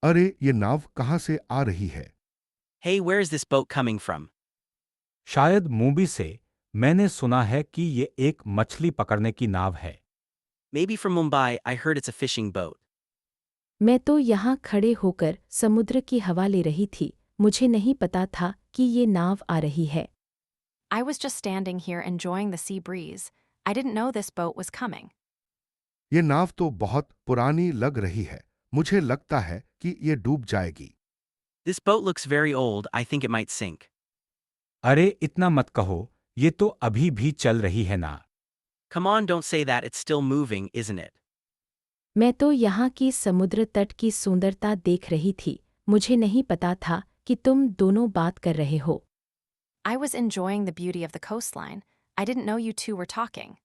अरे ये नाव कहाँ से आ रही है? Hey, where is this boat coming from? शायद मूवी से। मैंने सुना है कि ये एक मछली पकड़ने की नाव है। Maybe from Mumbai, I heard it's a fishing boat. मैं तो यहाँ खड़े होकर समुद्र की हवा ले रही थी, मुझे नहीं पता था कि ये नाव आ रही है। I was just standing here enjoying the sea breeze. I didn't know this boat was coming. ये नाव तो बहुत पुरानी लग रही है। मुझे लगता है कि ये डूब जाएगी। This boat looks very old, I think it might sink. अरे इतना मत कहो, ये तो अभी भी चल रही है ना। Come on, don't say that, it's still moving, isn't it? मैं तो यहाँ की समुद्र तट की सुंदरता देख रही थी, मुझे नहीं पता था कि तुम दोनों बात कर रहे हो। I was enjoying the beauty of the coastline. I didn't know you two were talking.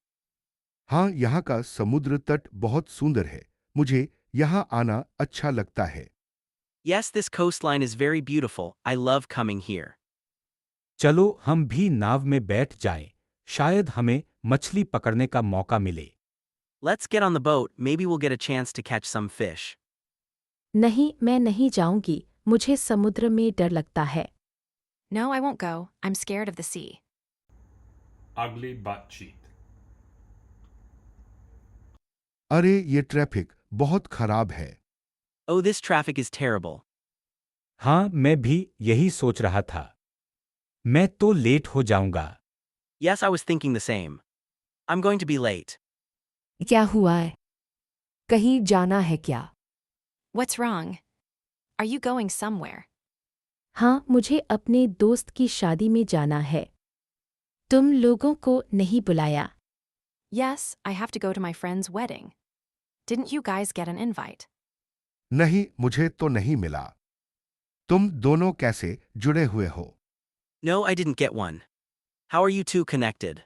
हाँ, यहाँ का समुद्र तट बहुत सुंदर है। मुझे यहाँ आना अच्छा लगता है। Yes, this coastline is very beautiful, I love coming here. चलो हम भी नाव में बैठ जाएं, शायद हमें मछली पकड़ने का मौका मिले। Let's get on the boat, maybe we'll get a chance to catch some fish. नहीं, मैं नहीं जाऊंगी, मुझे समुद्र में डर लगता है। No, I won't go. I'm scared of the sea. अगली बातचीत। अरे ये ट्रैफिक बहुत खराब है। Oh, this traffic is terrible. हाँ, मैं भी यही सोच रहा था। मैं तो लेट हो जाऊंगा। Yes, I was thinking the same. I'm going to be late. क्या हुआ है? कहीं जाना है क्या? What's wrong? Are you going somewhere? हाँ, मुझे अपने दोस्त की शादी में जाना है। तुम लोगों को नहीं बुलाया। Yes, I have to go to my friend's wedding. Didn't you guys get an invite? नहीं, मुझे तो नहीं मिला। तुम दोनों कैसे जुड़े हुए हो? No, I didn't get one. How are you two connected?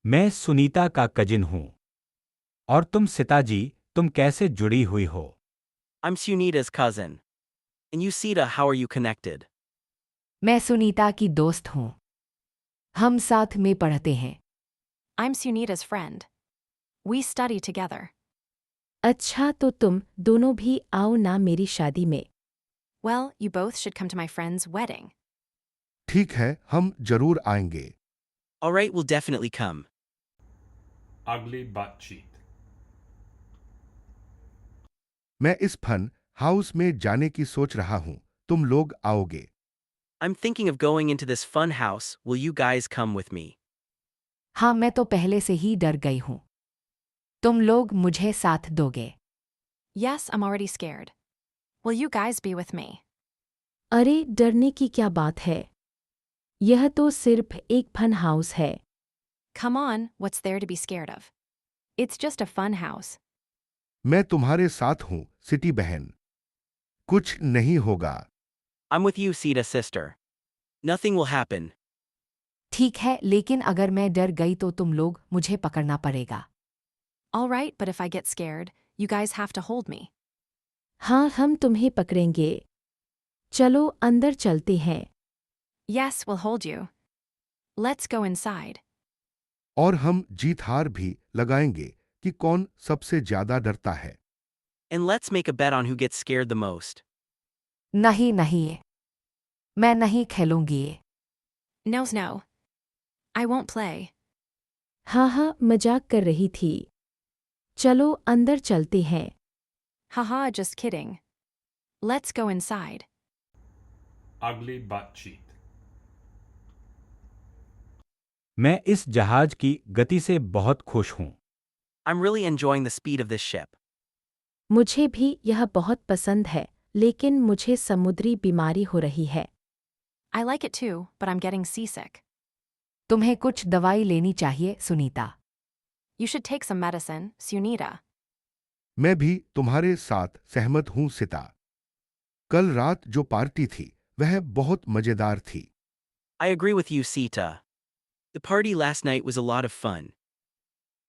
मैं सुनीता का कजिन हूँ। और तुम सिताजी, तुम कैसे जुड़ी हुई हो? I'm Sunita's cousin. And you, Sita, how are you connected? मैं सुनीता की दोस्त हूँ। हम साथ में पढ़ते हैं। I'm Sunita's friend. We study together. अच्छा तो तुम दोनों भी आओ ना मेरी शादी में। Well, you both should come to my friend's wedding. ठीक है, हम जरूर आएंगे। Alright, we'll definitely come. अगली बातचीत। मैं इस फन हाउस में जाने की सोच रहा हूँ। तुम लोग आओगे? I'm thinking of going into this fun house, will you guys come with me? हाँ, मैं तो पहले से ही डर गई हूँ। तुम लोग मुझे साथ दोगे? Yes, I'm already scared. Will you guys be with me? अरे डरने की क्या बात है? यह तो सिर्फ एक फन हाउस है। Come on, what's there to be scared of? It's just a fun house. मैं तुम्हारे साथ हूँ, सिटी बहन। कुछ नहीं होगा। I'm with you, Sita sister. Nothing will happen. ठीक है, लेकिन अगर मैं डर गई तो तुम लोग मुझे पकड़ना पड़ेगा। All right, but if I get scared, you guys have to hold me. हाँ, हम तुम्हें पकड़ेंगे। चलो अंदर चलते हैं। Yes, we'll hold you. Let's go inside. और हम जीत हार भी लगाएंगे कि कौन सबसे ज्यादा डरता है। And let's make a bet on who gets scared the most. नहीं नहीं, मैं नहीं खेलूंगी। No's no. I won't play. हाँ हाँ, मजाक कर रही थी। चलो अंदर चलते हैं। Haha, just kidding. Let's go inside. अगली बातचीत। मैं इस जहाज की गति से बहुत खुश हूँ। I'm really enjoying the speed of this ship. मुझे भी यह बहुत पसंद है, लेकिन मुझे समुद्री बीमारी हो रही है। I like it too, but I'm getting seasick. तुम्हें कुछ दवाई लेनी चाहिए, Sunita. You should take some medicine, Sunita. मैं भी तुम्हारे साथ सहमत हूँ, सिता। कल रात जो पार्टी थी वह बहुत मजेदार थी। I agree with you, Sita. The party last night was a lot of fun.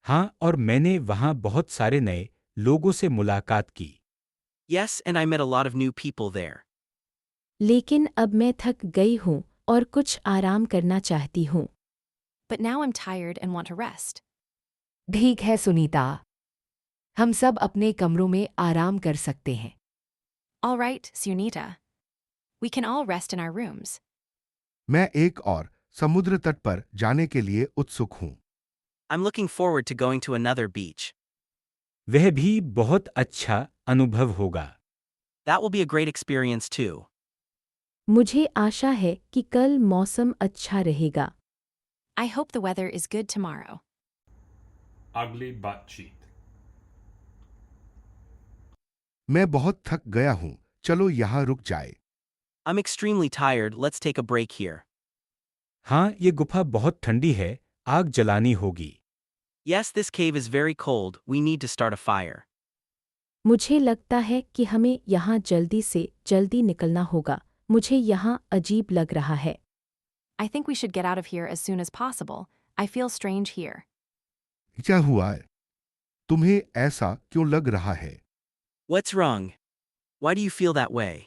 हाँ, और मैंने वहाँ बहुत सारे नए लोगों से मुलाकात की। Yes, and I met a lot of new people there. लेकिन अब मैं थक गई हूँ और कुछ आराम करना चाहती हूँ। But now I'm tired and want to rest. ठीक है सुनीता, हम सब अपने कमरों में आराम कर सकते हैं। All right, Sunita. We can all rest in our rooms. मैं एक और समुद्र तट पर जाने के लिए उत्सुक हूँ। I'm looking forward to going to another beach. वह भी बहुत अच्छा अनुभव होगा। That will be a great experience too. मुझे आशा है कि कल मौसम अच्छा रहेगा। I hope the weather is good tomorrow. Ugly butt cheek. मैं बहुत थक गया हूँ, चलो यहाँ रुक जाए। I'm extremely tired, let's take a break here. हाँ, ये गुफा बहुत ठंडी है, आग जलानी होगी। Yes, this cave is very cold, we need to start a fire. मुझे लगता है कि हमें यहाँ जल्दी से जल्दी निकलना होगा। मुझे यहाँ अजीब लग रहा है। I think we should get out of here as soon as possible. I feel strange here. क्या हुआ है? तुम्हें ऐसा क्यों लग रहा है? What's wrong? Why do you feel that way?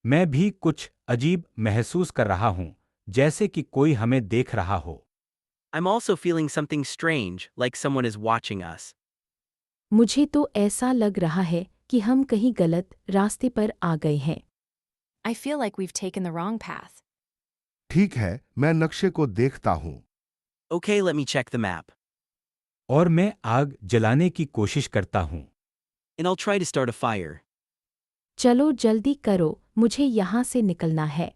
मैं भी कुछ अजीब महसूस कर रहा हूँ, जैसे कि कोई हमें देख रहा हो। I'm also feeling something strange, like someone is watching us. मुझे तो ऐसा लग रहा है कि हम कहीं गलत रास्ते पर आ गए हैं। I feel like we've taken the wrong path. ठीक है, मैं नक्शे को देखता हूँ। Okay, let me check the map. और मैं आग जलाने की कोशिश करता हूँ। And I'll try to start a fire. चलो जल्दी करो, मुझे यहाँ से निकलना है।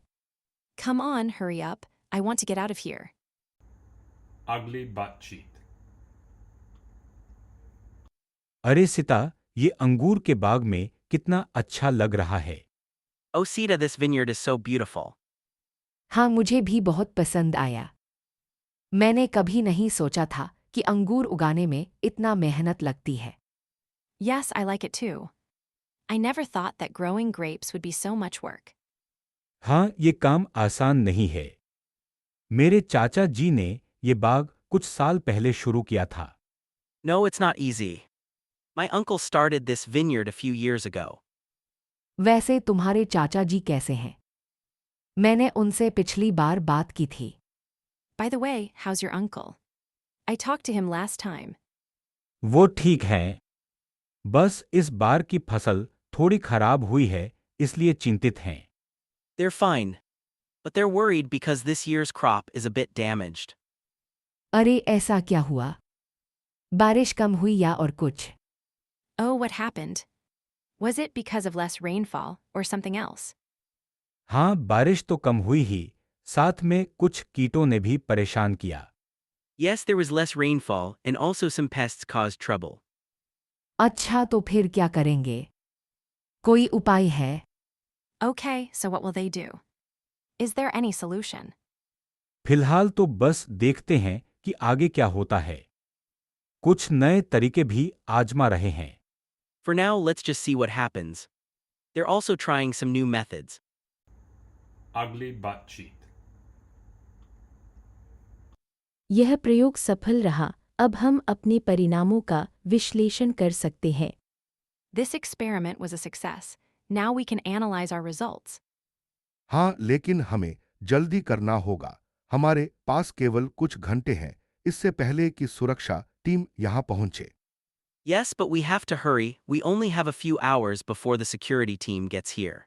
Come on, hurry up. I want to get out of here. Ugly butt cheek. अरे सीता, ये अंगूर के बाग में कितना अच्छा लग रहा है। Oh, Sita, this vineyard is so beautiful. हाँ, मुझे भी बहुत पसंद आया। मैंने कभी नहीं सोचा था कि अंगूर उगाने में इतना मेहनत लगती है। Yes, I like it too. I never thought that growing grapes would be so much work. हाँ, ये काम आसान नहीं है। मेरे चाचा जी ने ये बाग कुछ साल पहले शुरू किया था। No, it's not easy. My uncle started this vineyard a few years ago. वैसे तुम्हारे चाचा जी कैसे हैं? मैंने उनसे पिछली बार बात की थी। By the way, how's your uncle? I talked to him last time. वो ठीक हैं। बस इस बार की फसल थोड़ी खराब हुई है, इसलिए चिंतित हैं। They're fine. But they're worried because this year's crop is a bit damaged. अरे ऐसा क्या हुआ? बारिश कम हुई या और कुछ? Oh, what happened? Was it because of less rainfall or something else? हाँ, बारिश तो कम हुई ही, साथ में कुछ कीटों ने भी परेशान किया। Yes, there was less rainfall, and also some pests caused trouble. अच्छा, तो फिर क्या करेंगे? कोई उपाय है? Okay, so what will they do? Is there any solution? फिलहाल तो बस देखते हैं कि आगे क्या होता है। कुछ नए तरीके भी आजमा रहे हैं। For now, let's just see what happens. They're also trying some new methods. Ugly butt cheek. यह प्रयोग सफल रहा। अब हम अपने परिणामों का विश्लेषण कर सकते हैं। This experiment was a success. Now we can analyze our results. हाँ, लेकिन हमें जल्दी करना होगा। हमारे पास केवल कुछ घंटे हैं, इससे पहले कि सुरक्षा टीम यहाँ पहुँचे। Yes, but we have to hurry. We only have a few hours before the security team gets here.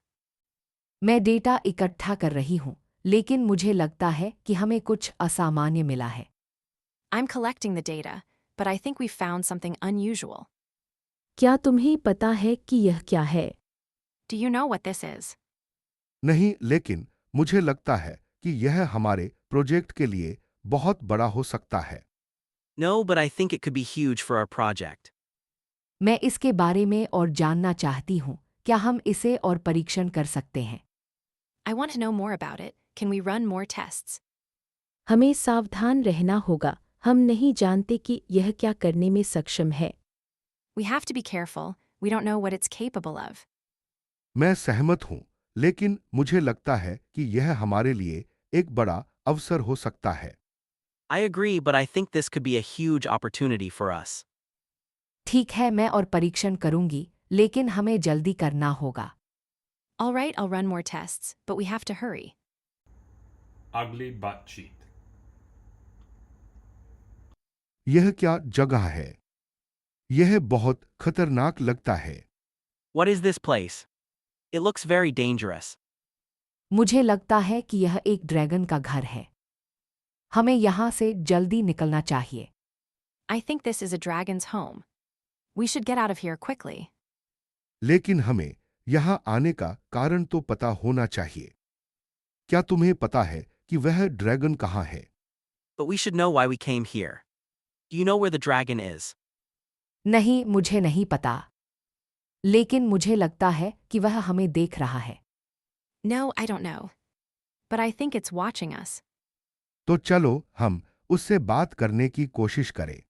मैं डेटा इकट्ठा कर रही हूँ, लेकिन मुझे लगता है कि हमें कुछ असामान्य मिला है। I'm collecting the data, but I think we found something unusual. क्या तुम्हें पता है कि यह क्या है? Do you know what this is? नहीं, लेकिन मुझे लगता है कि यह हमारे प्रोजेक्ट के लिए बहुत बड़ा हो सकता है। No, but I think it could be huge for our project. मैं इसके बारे में और जानना चाहती हूँ। क्या हम इसे और परीक्षण कर सकते हैं? I want to know more about it. Can we run more tests? हमें सावधान रहना होगा। हम नहीं जानते कि यह क्या करने में सक्षम है। We have to be careful. We don't know what it's capable of. मैं सहमत हूँ, लेकिन मुझे लगता है कि यह हमारे लिए एक बड़ा अवसर हो सकता है। I agree, but I think this could be a huge opportunity for us. ठीक है, मैं और परीक्षण करूंगी, लेकिन हमें जल्दी करना होगा। All right, I'll run more tests, but we have to hurry. Ugly butt cheek. यह क्या जगह है? यह बहुत खतरनाक लगता है। What is this place? It looks very dangerous. मुझे लगता है कि यह एक ड्रैगन का घर है। हमें यहाँ से जल्दी निकलना चाहिए। I think this is a dragon's home. We should get out of here quickly. लेकिन हमें यहाँ आने का कारण तो पता होना चाहिए। क्या तुम्हें पता है कि वह ड्रैगन कहाँ है? But we should know why we came here. Do you know where the dragon is? नहीं, मुझे नहीं पता। लेकिन मुझे लगता है कि वह हमें देख रहा है। No, I don't know. But I think it's watching us. तो चलो हम उससे बात करने की कोशिश करें।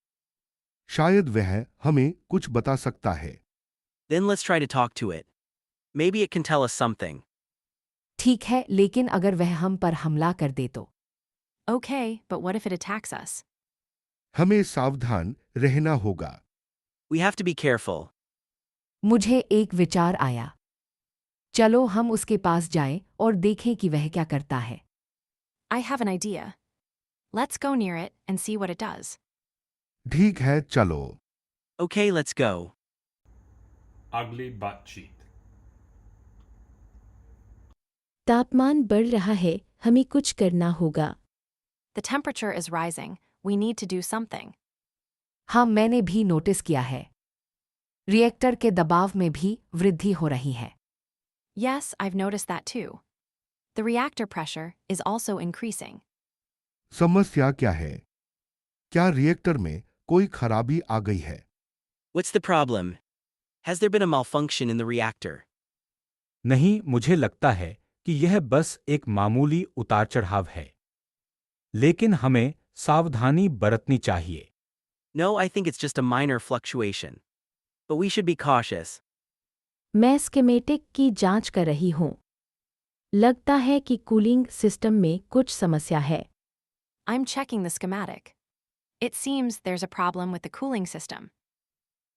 शायद वह हमें कुछ बता सकता है। Then let's try to talk to it. Maybe it can tell us something. ठीक है, लेकिन अगर वह हम पर हमला कर दे तो? Okay, but what if it attacks us? हमें सावधान रहना होगा। We have to be careful. मुझे एक विचार आया। चलो हम उसके पास जाएं और देखें कि वह क्या करता है। I have an idea. Let's go near it and see what it does. ठीक है, चलो। Okay, let's go. Ugly butt cheek. तापमान बढ़ रहा है, हमें कुछ करना होगा। The temperature is rising. We need to do something. हाँ, मैंने भी नोटिस किया है। रिएक्टर के दबाव में भी वृद्धि हो रही है। Yes, I've noticed that too. The reactor pressure is also increasing. समस्या क्या है? क्या रिएक्टर में कोई खराबी आ गई है? What's the problem? Has there been a malfunction in the reactor? नहीं, मुझे लगता है कि यह बस एक मामूली उतार-चढ़ाव है। लेकिन हमें सावधानी बरतनी चाहिए। No, I think it's just a minor fluctuation. But we should be cautious. मैं स्कीमेटिक की जांच कर रही हूँ। लगता है कि कूलिंग सिस्टम में कुछ समस्या है। I'm checking the schematic. It seems there's a problem with the cooling system.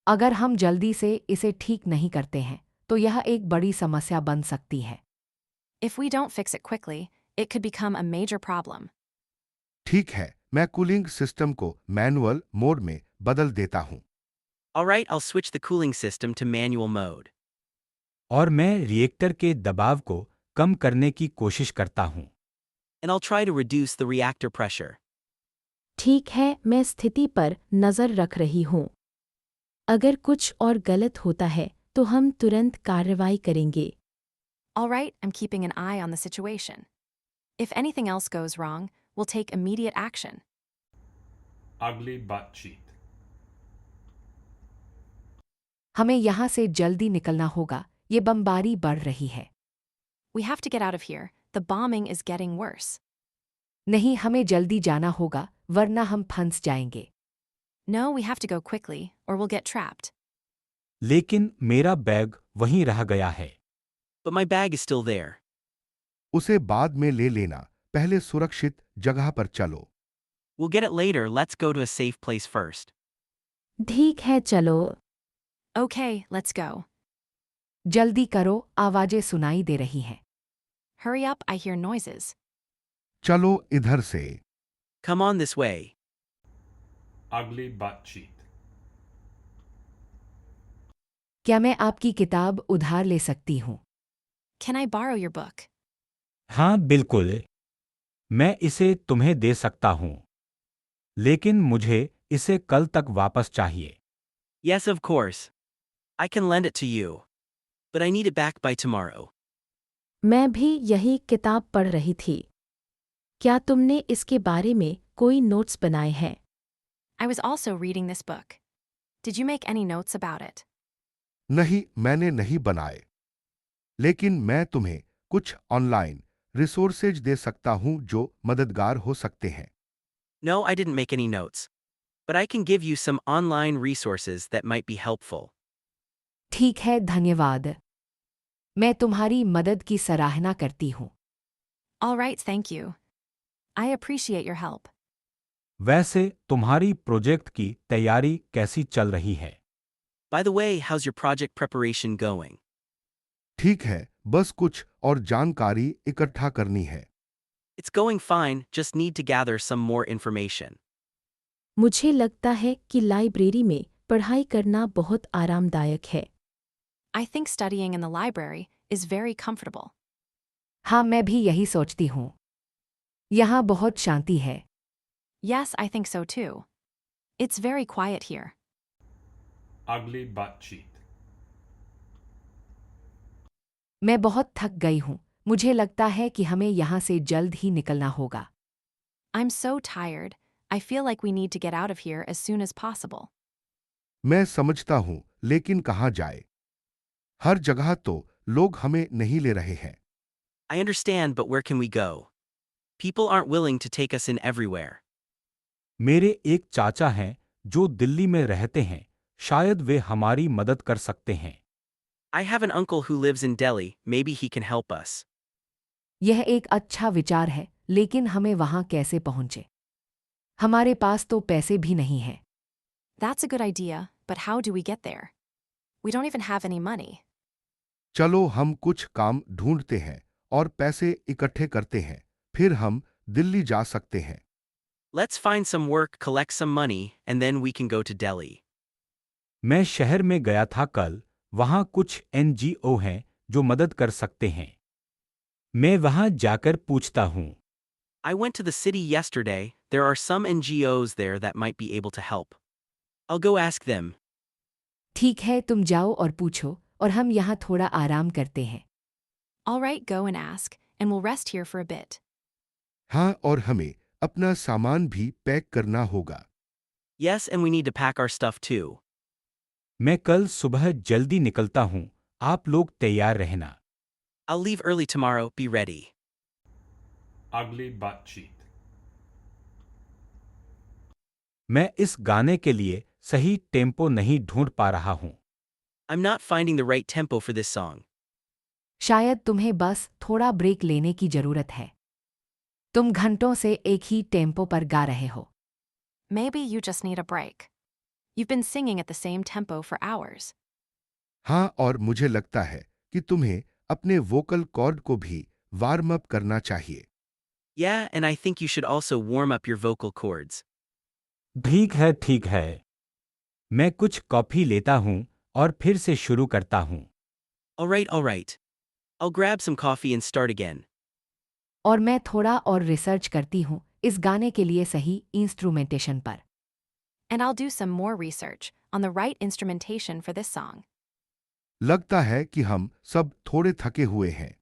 अगर हम जल्दी से इसे ठीक नहीं करते हैं तो यह एक बड़ी समस्या बन सकती है। If we don't fix it quickly, it could become a major problem. ठीक है, मैं कूलिंग सिस्टम को मैनुअल मोड में बदल देता हूँ। Alright, I'll switch the cooling system to manual mode. और मैं रिएक्टर के दबाव को कम करने की कोशिश करता हूँ। And I'll try to reduce the reactor pressure. ठीक है, मैं स्थिति पर नज़र रख रही हूँ। अगर कुछ और गलत होता है तो हम तुरंत कार्रवाई करेंगे। Alright, I'm keeping an eye on the situation. If anything else goes wrong, we'll take immediate action. Ugly butt cheek. हमें यहाँ से जल्दी निकलना होगा, ये बमबारी बढ़ रही है। We have to get out of here. The bombing is getting worse. नहीं, हमें जल्दी जाना होगा, वरना हम फंस जाएंगे। No, we have to go quickly, or we'll get trapped. लेकिन मेरा बैग वहीं रह गया है। But my bag is still there. उसे बाद में ले लेना, पहले सुरक्षित जगह पर चलो। We'll get it later, let's go to a safe place first. ठीक है, चलो। Okay, let's go. जल्दी करो, आवाजें सुनाई दे रही हैं। Hurry up, I hear noises. चलो इधर से। Come on this way. Ugly butt cheek. क्या मैं आपकी किताब उधार ले सकती हूँ? Can I borrow your book? हाँ, बिल्कुल। मैं इसे तुम्हें दे सकता हूँ। लेकिन मुझे इसे कल तक वापस चाहिए। Yes, of course. I can lend it to you. But I need it back by tomorrow. मैं भी यही किताब पढ़ रही थी। क्या तुमने इसके बारे में कोई नोट्स बनाए हैं? I was also reading this book. Did you make any notes about it? नहीं, मैंने नहीं बनाए। लेकिन मैं तुम्हें कुछ ऑनलाइन रिसोर्सेज दे सकता हूँ जो मददगार हो सकते हैं। No, I didn't make any notes. But I can give you some online resources that might be helpful. ठीक है, धन्यवाद। मैं तुम्हारी मदद की सराहना करती हूँ। All right, thank you. I appreciate your help. वैसे तुम्हारी प्रोजेक्ट की तैयारी कैसी चल रही है? By the way, how's your project preparation going? ठीक है, बस कुछ और जानकारी इकट्ठा करनी है। It's going fine, just need to gather some more information. मुझे लगता है कि लाइब्रेरी में पढ़ाई करना बहुत आरामदायक है। I think studying in the library is very comfortable. हाँ, मैं भी यही सोचती हूँ। यहाँ बहुत शांति है। Yes, I think so too. It's very quiet here. Ugly butt cheek. मैं बहुत थक गई हूँ। मुझे लगता है कि हमें यहाँ से जल्द ही निकलना होगा। I'm so tired. I feel like we need to get out of here as soon as possible. मैं समझता हूं, लेकिन कहाँ जाए? हर जगह तो लोग हमें नहीं ले रहे हैं। I understand, but where can we go? People aren't willing to take us in everywhere. मेरे एक चाचा हैं जो दिल्ली में रहते हैं, शायद वे हमारी मदद कर सकते हैं। I have an uncle who lives in Delhi, maybe he can help us. यह एक अच्छा विचार है, लेकिन हमें वहाँ कैसे पहुँचे? हमारे पास तो पैसे भी नहीं हैं। That's a good idea, but how do we get there? We don't even have any money. चलो हम कुछ काम ढूंढते हैं और पैसे इकट्ठे करते हैं, फिर हम दिल्ली जा सकते हैं। Let's find some work, collect some money, and then we can go to Delhi. मैं शहर में गया था कल, वहाँ कुछ NGO हैं जो मदद कर सकते हैं। मैं वहाँ जाकर पूछता हूँ। I went to the city yesterday, there are some NGOs there that might be able to help. I'll go ask them. ठीक है, तुम जाओ और पूछो, और हम यहाँ थोड़ा आराम करते हैं। All right, go and ask, and we'll rest here for a bit. हाँ, और हमें अपना सामान भी पैक करना होगा। Yes, and we need to pack our stuff too. मैं कल सुबह जल्दी निकलता हूँ, आप लोग तैयार रहना। I'll leave early tomorrow, be ready. Ugly butt cheek. मैं इस गाने के लिए सही टेम्पो नहीं ढूंढ पा रहा हूँ। I'm not finding the right tempo for this song. शायद तुम्हें बस थोड़ा ब्रेक लेने की जरूरत है। तुम घंटों से एक ही टेम्पो पर गा रहे हो। Maybe you just need a break. You've been singing at the same tempo for hours. हाँ, और मुझे लगता है कि तुम्हें अपने वोकल कॉर्ड को भी वार्म अप करना चाहिए। Yeah, and I think you should also warm up your vocal cords. ठीक है, ठीक है। मैं कुछ कॉफी लेता हूँ और फिर से शुरू करता हूँ। All right. I'll grab some coffee and start again. और मैं थोड़ा और रिसर्च करती हूँ इस गाने के लिए सही इंस्ट्रूमेंटेशन पर। And I'll do some more research on the right instrumentation for this song. लगता है कि हम सब थोड़े थके हुए हैं।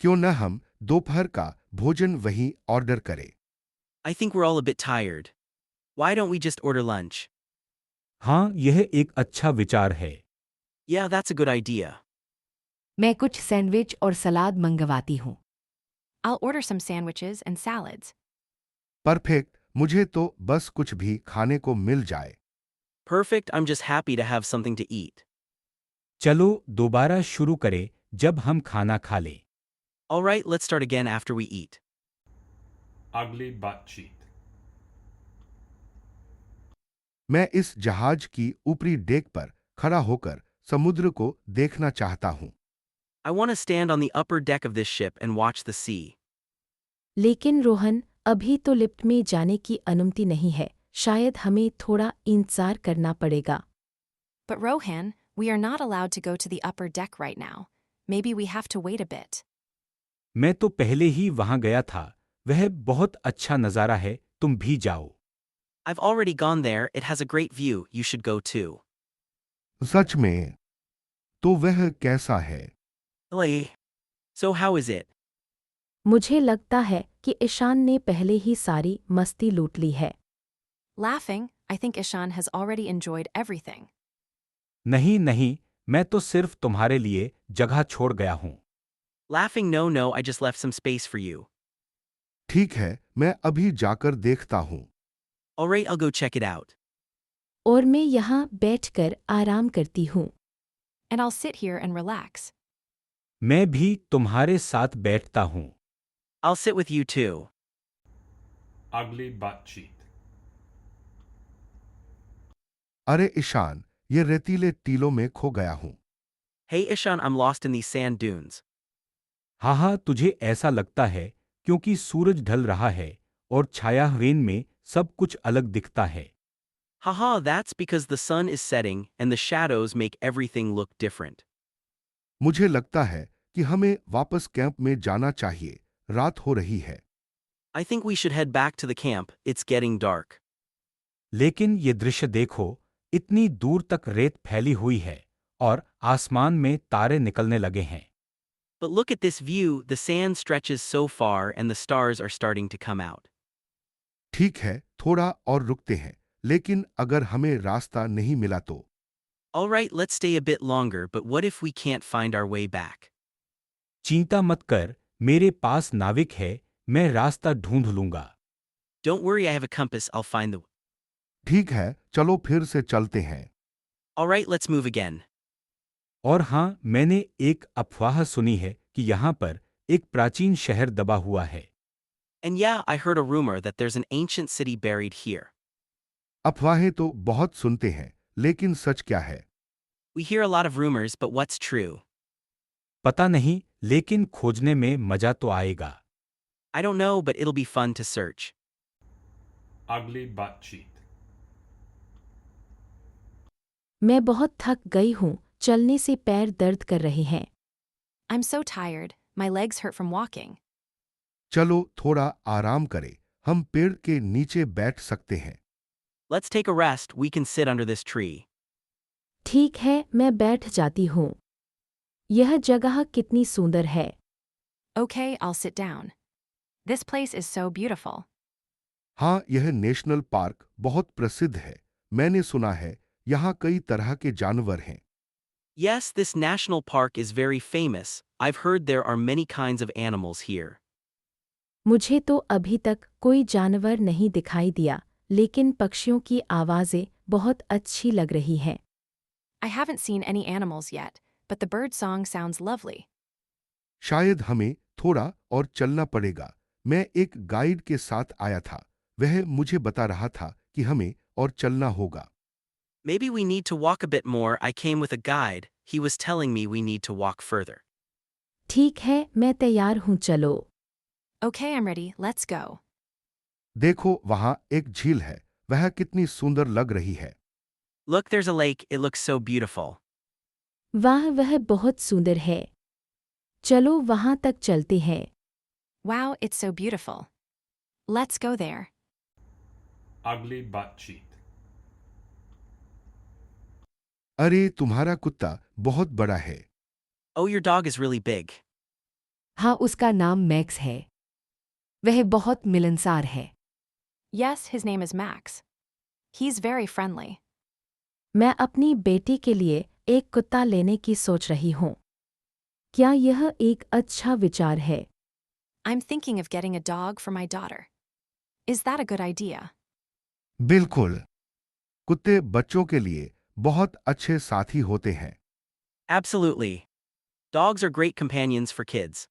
क्यों न हम दोपहर का भोजन वहीं ऑर्डर करें? I think we're all a bit tired. Why don't we just order lunch? हाँ, यह एक अच्छा विचार है। Yeah, that's a good idea. मैं कुछ सैंडविच और सलाद मंगवाती हूँ। I'll order some sandwiches and salads. Perfect, मुझे तो बस कुछ भी खाने को मिल जाए। Perfect, I'm just happy to have something to eat. चलो दोबारा शुरू करें जब हम खाना खा लें। All right, let's start again after we eat. Ugly butt cheek. मैं इस जहाज की ऊपरी डेक पर खड़ा होकर समुद्र को देखना चाहता हूँ। I want to stand on the upper deck of this ship and watch the sea. लेकिन रोहन, अभी तो लिफ्ट में जाने की अनुमति नहीं है। शायद हमें थोड़ा इंतजार करना पड़ेगा। But Rohan, we are not allowed to go to the upper deck right now. Maybe we have to wait a bit. मैं तो पहले ही वहां गया था, वह बहुत अच्छा नज़ारा है, तुम भी जाओ। I've already gone there, it has a great view, you should go too. सच में? तो वह कैसा है? Really? So how is it? मुझे लगता है कि ईशान ने पहले ही सारी मस्ती लूट ली है। Laughing, I think Ishan has already enjoyed everything. नहीं नहीं, मैं तो सिर्फ तुम्हारे लिए जगह छोड़ गया हूँ। Laughing, no, I just left some space for you. ठीक है, मैं अभी जाकर देखता हूँ। Alright, I'll go check it out. और मैं यहाँ बैठकर आराम करती हूँ। And I'll sit here and relax. मैं भी तुम्हारे साथ बैठता हूँ। I'll sit with you too. Ugly butt cheek. अरे ईशान, ये रेतीले टीलों में खो गया हूँ। Hey Ishan, I'm lost in these sand dunes. हाँ हाँ, तुझे ऐसा लगता है क्योंकि सूरज ढल रहा है और छायाहीन में सब कुछ अलग दिखता है। Haha, that's because the sun is setting and the shadows make everything look different. मुझे लगता है कि हमें वापस कैंप में जाना चाहिए, रात हो रही है। I think we should head back to the camp, it's getting dark. लेकिन ये दृश्य देखो, इतनी दूर तक रेत फैली हुई है और आसमान में तारे निकलने लगे हैं। But look at this view, the sand stretches so far and the stars are starting to come out. ठीक है, थोड़ा और रुकते हैं, लेकिन अगर हमें रास्ता नहीं मिला तो? Alright, let's stay a bit longer, but what if we can't find our way back? चिंता मत कर, मेरे पास नाविक है, मैं रास्ता ढूंढ लूंगा। Don't worry, I have a compass, I'll find the. ठीक है, चलो फिर से चलते हैं। Alright, let's move again. और हाँ, मैंने एक अफवाह सुनी है कि यहाँ पर एक प्राचीन शहर दबा हुआ है। And yeah, I heard a rumor that there's an ancient city buried here. अफवाहें तो बहुत सुनते हैं, लेकिन सच क्या है? We hear a lot of rumors, but what's true? पता नहीं, लेकिन खोजने में मजा तो आएगा। I don't know, but it'll be fun to search. Ugly butt cheek. मैं बहुत थक गई हूँ, चलने से पैर दर्द कर रहे हैं। I'm so tired, my legs hurt from walking. चलो थोड़ा आराम करें, हम पेड़ के नीचे बैठ सकते हैं। Let's take a rest, we can sit under this tree. ठीक है, मैं बैठ जाती हूँ। यह जगह कितनी सुंदर है। Okay, I'll sit down. This place is so beautiful. हाँ, यह नेशनल पार्क बहुत प्रसिद्ध है। मैंने सुना है, यहाँ कई तरह के जानवर हैं। Yes, this national park is very famous. I've heard there are many kinds of animals here. मुझे तो अभी तक कोई जानवर नहीं दिखाई दिया, लेकिन पक्षियों की आवाज़ें बहुत अच्छी लग रही हैं। I haven't seen any animals yet, but the bird song sounds lovely. शायद हमें थोड़ा और चलना पड़ेगा। मैं एक गाइड के साथ आया था, वह मुझे बता रहा था कि हमें और चलना होगा। Maybe we need to walk a bit more. I came with a guide. He was telling me we need to walk further. ठीक है, मैं तैयार हूँ, चलो। Okay, I'm ready, let's go. देखो, वहाँ एक झील है, वह कितनी सुंदर लग रही है। Look, there's a lake, it looks so beautiful. वाह, वह बहुत सुंदर है। चलो वहाँ तक चलते हैं। Wow, it's so beautiful. Let's go there. Ugly butt cheek. अरे, तुम्हारा कुत्ता बहुत बड़ा है। Oh, your dog is really big. हाँ, उसका नाम मैक्स है। वह बहुत मिलनसार है। Yes, his name is Max. He's very friendly. मैं अपनी बेटी के लिए एक कुत्ता लेने की सोच रही हूँ। क्या यह एक अच्छा विचार है? I'm thinking of getting a dog for my daughter. Is that a good idea? बिल्कुल। कुत्ते बच्चों के लिए बहुत अच्छे साथी होते हैं। Absolutely. Dogs are great companions for kids.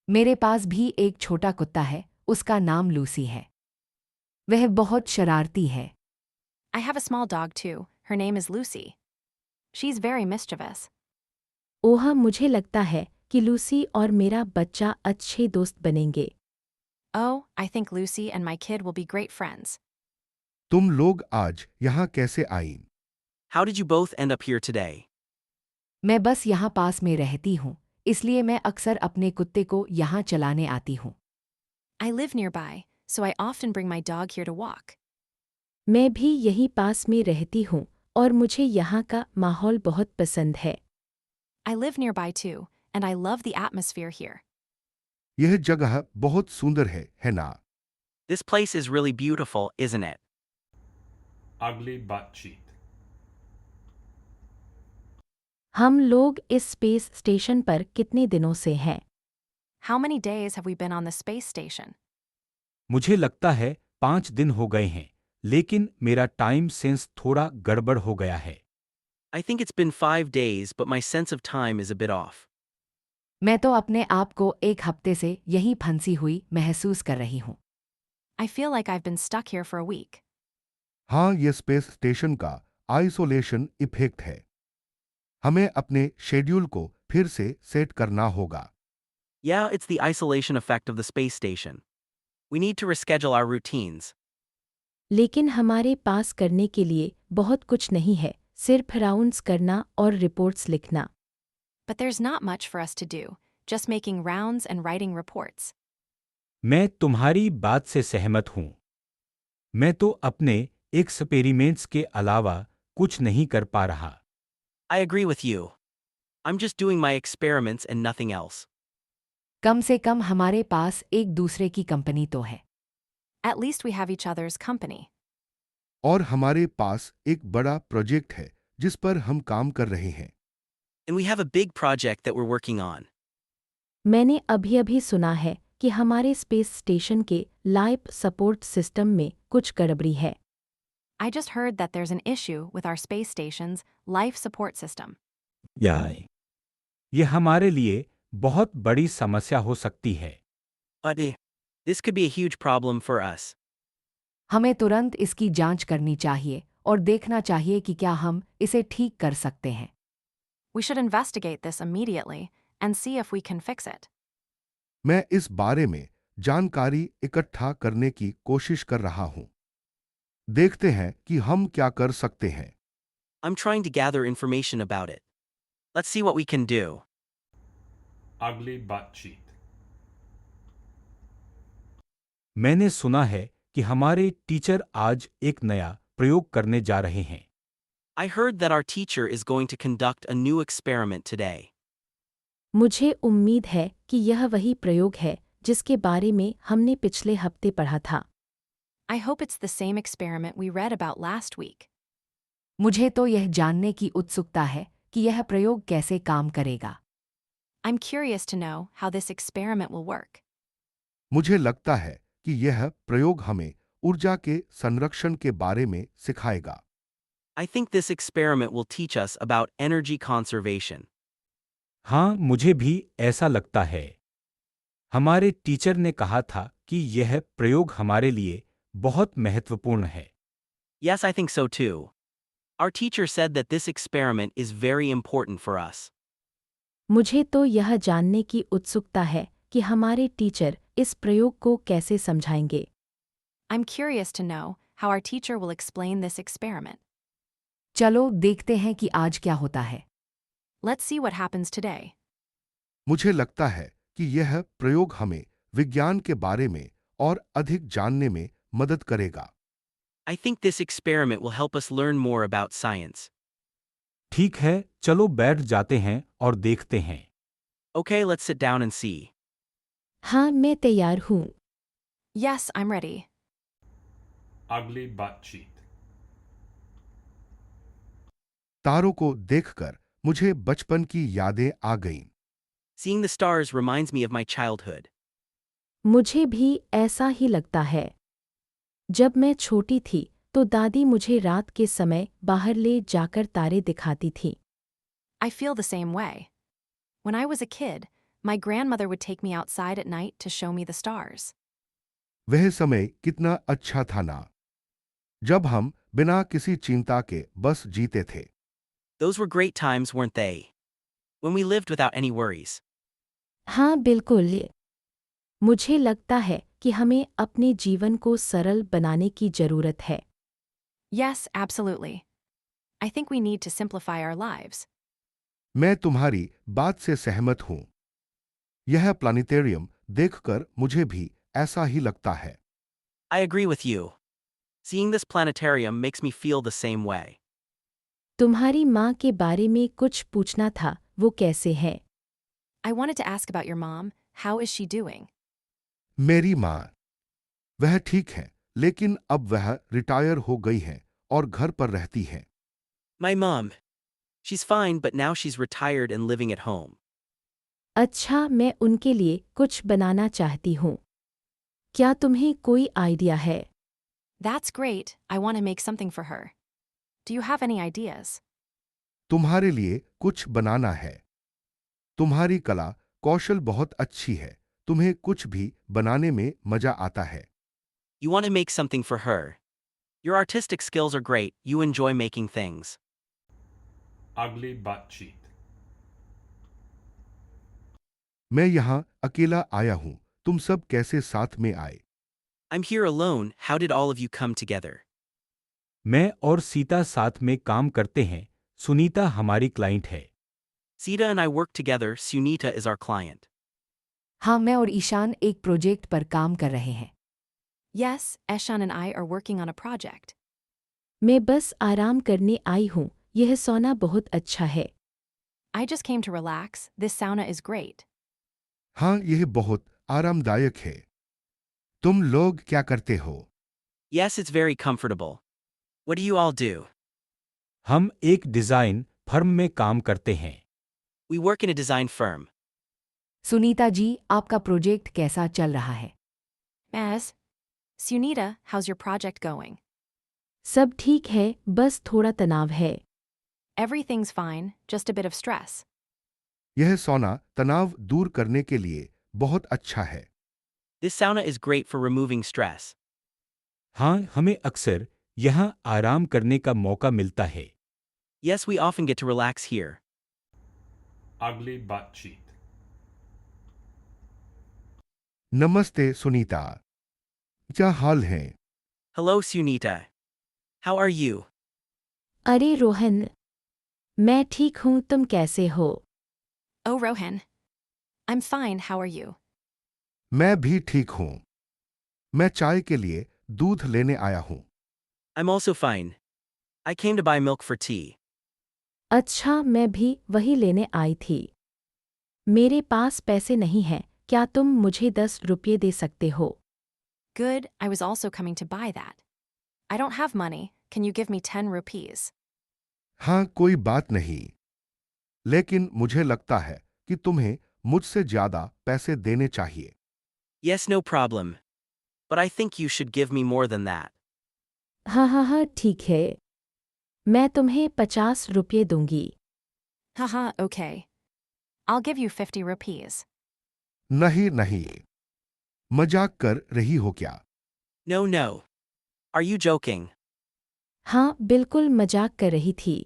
मेरे पास भी एक छोटा कुत्ता है, उसका नाम लूसी है। वह बहुत शरारती है। I have a small dog too. Her name is Lucy. She's very mischievous. ओह, मुझे लगता है कि लूसी और मेरा बच्चा अच्छे दोस्त बनेंगे। Oh, I think Lucy and my kid will be great friends. तुम लोग आज यहाँ कैसे आईं? How did you both end up here today? मैं बस यहाँ पास में रहती हूँ, इसलिए मैं अक्सर अपने कुत्ते को यहाँ चलाने आती हूँ। I live nearby, so I often bring my dog here to walk. मैं भी यहीं पास में रहती हूँ और मुझे यहाँ का माहौल बहुत पसंद है। I live nearby too, and I love the atmosphere here. यह जगह बहुत सुंदर है ना? This place is really beautiful, isn't it? Ugly butt cheek. हम लोग इस स्पेस स्टेशन पर कितने दिनों से हैं? How many days have we been on the space station? मुझे लगता है 5 दिन हो गए हैं, लेकिन मेरा टाइम सेंस थोड़ा गड़बड़ हो गया है। I think it's been 5 days, but my sense of time is a bit off. मैं तो अपने आप को एक हफ्ते से यहीं फंसी हुई महसूस कर रही हूँ। I feel like I've been stuck here for a week. हाँ, यह स्पेस स्टेशन का आइसोलेशन इफेक्ट है। हमें अपने शेड्यूल को फिर से सेट करना होगा। Yeah, it's the isolation effect of the space station. We need to reschedule our routines. लेकिन हमारे पास करने के लिए बहुत कुछ नहीं है, सिर्फ राउंड्स करना और रिपोर्ट्स लिखना। but there's not much for us to do, just making rounds and writing reports. मैं तुम्हारी बात से सहमत हूं। मैं तो अपने एक्सपेरिमेंट्स के अलावा कुछ नहीं कर पा रहा। I agree with you. I'm just doing my experiments and nothing else. कम से कम हमारे पास एक दूसरे की कंपनी तो है। At least we have each other's company. और हमारे पास एक बड़ा प्रोजेक्ट है जिस पर हम काम कर रहे हैं। And we have a big project that we're working on. मैंने अभी-अभी सुना है कि हमारे स्पेस स्टेशन के लाइफ सपोर्ट सिस्टम में कुछ गड़बड़ी है। I just heard that there's an issue with our space station's life support system. ये हमारे लिए बहुत बड़ी समस्या हो सकती है। But this could be a huge problem for us. हमें तुरंत इसकी जांच करनी चाहिए और देखना चाहिए कि क्या हम इसे ठीक कर सकते हैं। We should investigate this immediately and see if we can fix it. मैं इस बारे में जानकारी इकट्ठा करने की कोशिश कर रहा हूं। देखते हैं कि हम क्या कर सकते हैं। I'm trying to gather information about it. Let's see what we can do. Ugly butt cheek. मैंने सुना है कि हमारे टीचर आज एक नया प्रयोग करने जा रहे हैं। I heard that our teacher is going to conduct a new experiment today. मुझे उम्मीद है कि यह वही प्रयोग है जिसके बारे में हमने पिछले हफ्ते पढ़ा था। I hope it's the same experiment we read about last week. मुझे तो यह जानने की उत्सुकता है कि यह प्रयोग कैसे काम करेगा। I'm curious to know how this experiment will work. मुझे लगता है कि यह प्रयोग हमें ऊर्जा के संरक्षण के बारे में सिखाएगा। I think this experiment will teach us about energy conservation. हाँ, मुझे भी ऐसा लगता है। हमारे टीचर ने कहा था कि यह प्रयोग हमारे लिए बहुत महत्वपूर्ण है। Yes, I think so too. Our teacher said that this experiment is very important for us. मुझे तो यह जानने की उत्सुकता है कि हमारे टीचर इस प्रयोग को कैसे समझाएंगे। I'm curious to know how our teacher will explain this experiment. चलो देखते हैं कि आज क्या होता है। Let's see what happens today. मुझे लगता है कि यह प्रयोग हमें विज्ञान के बारे में और अधिक जानने में मदद करेगा। I think this experiment will help us learn more about science. ठीक है, चलो बैठ जाते हैं और देखते हैं। Okay, let's sit down and see. हाँ, मैं तैयार हूँ। Yes, I'm ready. Ugly butt cheek. तारों को देखकर मुझे बचपन की यादें आ गईं। Seeing the stars reminds me of my childhood. मुझे भी ऐसा ही लगता है। जब मैं छोटी थी तो दादी मुझे रात के समय बाहर ले जाकर तारे दिखाती थी। I feel the same way. When I was a kid, my grandmother would take me outside at night to show me the stars. वह समय कितना अच्छा था ना, जब हम बिना किसी चिंता के बस जीते थे। Those were great times, weren't they? When we lived without any worries. हाँ, बिल्कुल। मुझे लगता है कि हमें अपने जीवन को सरल बनाने की जरूरत है। Yes, absolutely. I think we need to simplify our lives. मैं तुम्हारी बात से सहमत हूं। यह प्लानिटेरियम देखकर मुझे भी ऐसा ही लगता है। I agree with you. Seeing this planetarium makes me feel the same way. तुम्हारी माँ के बारे में कुछ पूछना था, वो कैसे है? I wanted to ask about your mom. How is she doing? मेरी माँ, वह ठीक है, लेकिन अब वह रिटायर हो गई है और घर पर रहती है। My mom. She's fine, but now she's retired and living at home. अच्छा, मैं उनके लिए कुछ बनाना चाहती हूँ। क्या तुम्हें कोई आइडिया है? That's great. I want to make something for her. Do you have any ideas? तुम्हारे लिए कुछ बनाना है। तुम्हारी कला कौशल बहुत अच्छी है। तुम्हें कुछ भी बनाने में मजा आता है। You want to make something for her. Your artistic skills are great, you enjoy making things. Ugly butt cheek. मैं यहाँ अकेला आया हूँ। तुम सब कैसे साथ में आए? I'm here alone, how did all of you come together? मैं और सीता साथ में काम करते हैं। सुनीता हमारी क्लाइंट है। Zita and I work together. Sunita is our client. हाँ, मैं और ईशान एक प्रोजेक्ट पर काम कर रहे हैं। Yes, Eshan and I are working on a project. मैं बस आराम करने आई हूँ, यह सोना बहुत अच्छा है। I just came to relax. This sauna is great. हाँ, यह बहुत आरामदायक है। तुम लोग क्या करते हो? Yes, it's very comfortable. What do you all do? हम एक डिजाइन फर्म में काम करते हैं। We work in a design firm. Sunita ji, आपका प्रोजेक्ट कैसा चल रहा है? Maz, Sunita, how's your project going? सब ठीक है, बस थोड़ा तनाव है। Everything's fine, just a bit of stress. यह सोना तनाव दूर करने के लिए बहुत अच्छा है। This sauna is great for removing stress. हाँ, हमें अक्सर यहाँ आराम करने का मौका मिलता है। Yes, we often get to relax here. Ugly butt cheek. नमस्ते सुनीता, क्या हाल है? Hello, Sunita. How are you? अरे रोहन, मैं ठीक हूँ, तुम कैसे हो? Oh, Rohan. I'm fine, how are you? मैं भी ठीक हूँ। मैं चाय के लिए दूध लेने आया हूँ। I'm also fine. I came to buy milk for tea. अच्छा, मैं भी वही लेने आई थी। मेरे पास पैसे नहीं हैं, क्या तुम मुझे 10 रुपये दे सकते हो? Good, I was also coming to buy that. I don't have money, can you give me 10 rupees? हाँ, कोई बात नहीं। लेकिन मुझे लगता है कि तुम्हें मुझसे ज्यादा पैसे देने चाहिए। Yes, no problem. But I think you should give me more than that. हाँ, ठीक है। मैं तुम्हें 50 रुपये दूंगी। Haha, okay. I'll give you 50 rupees. नहीं नहीं, मजाक कर रही हो क्या? No, no. Are you joking? हाँ, बिल्कुल मजाक कर रही थी।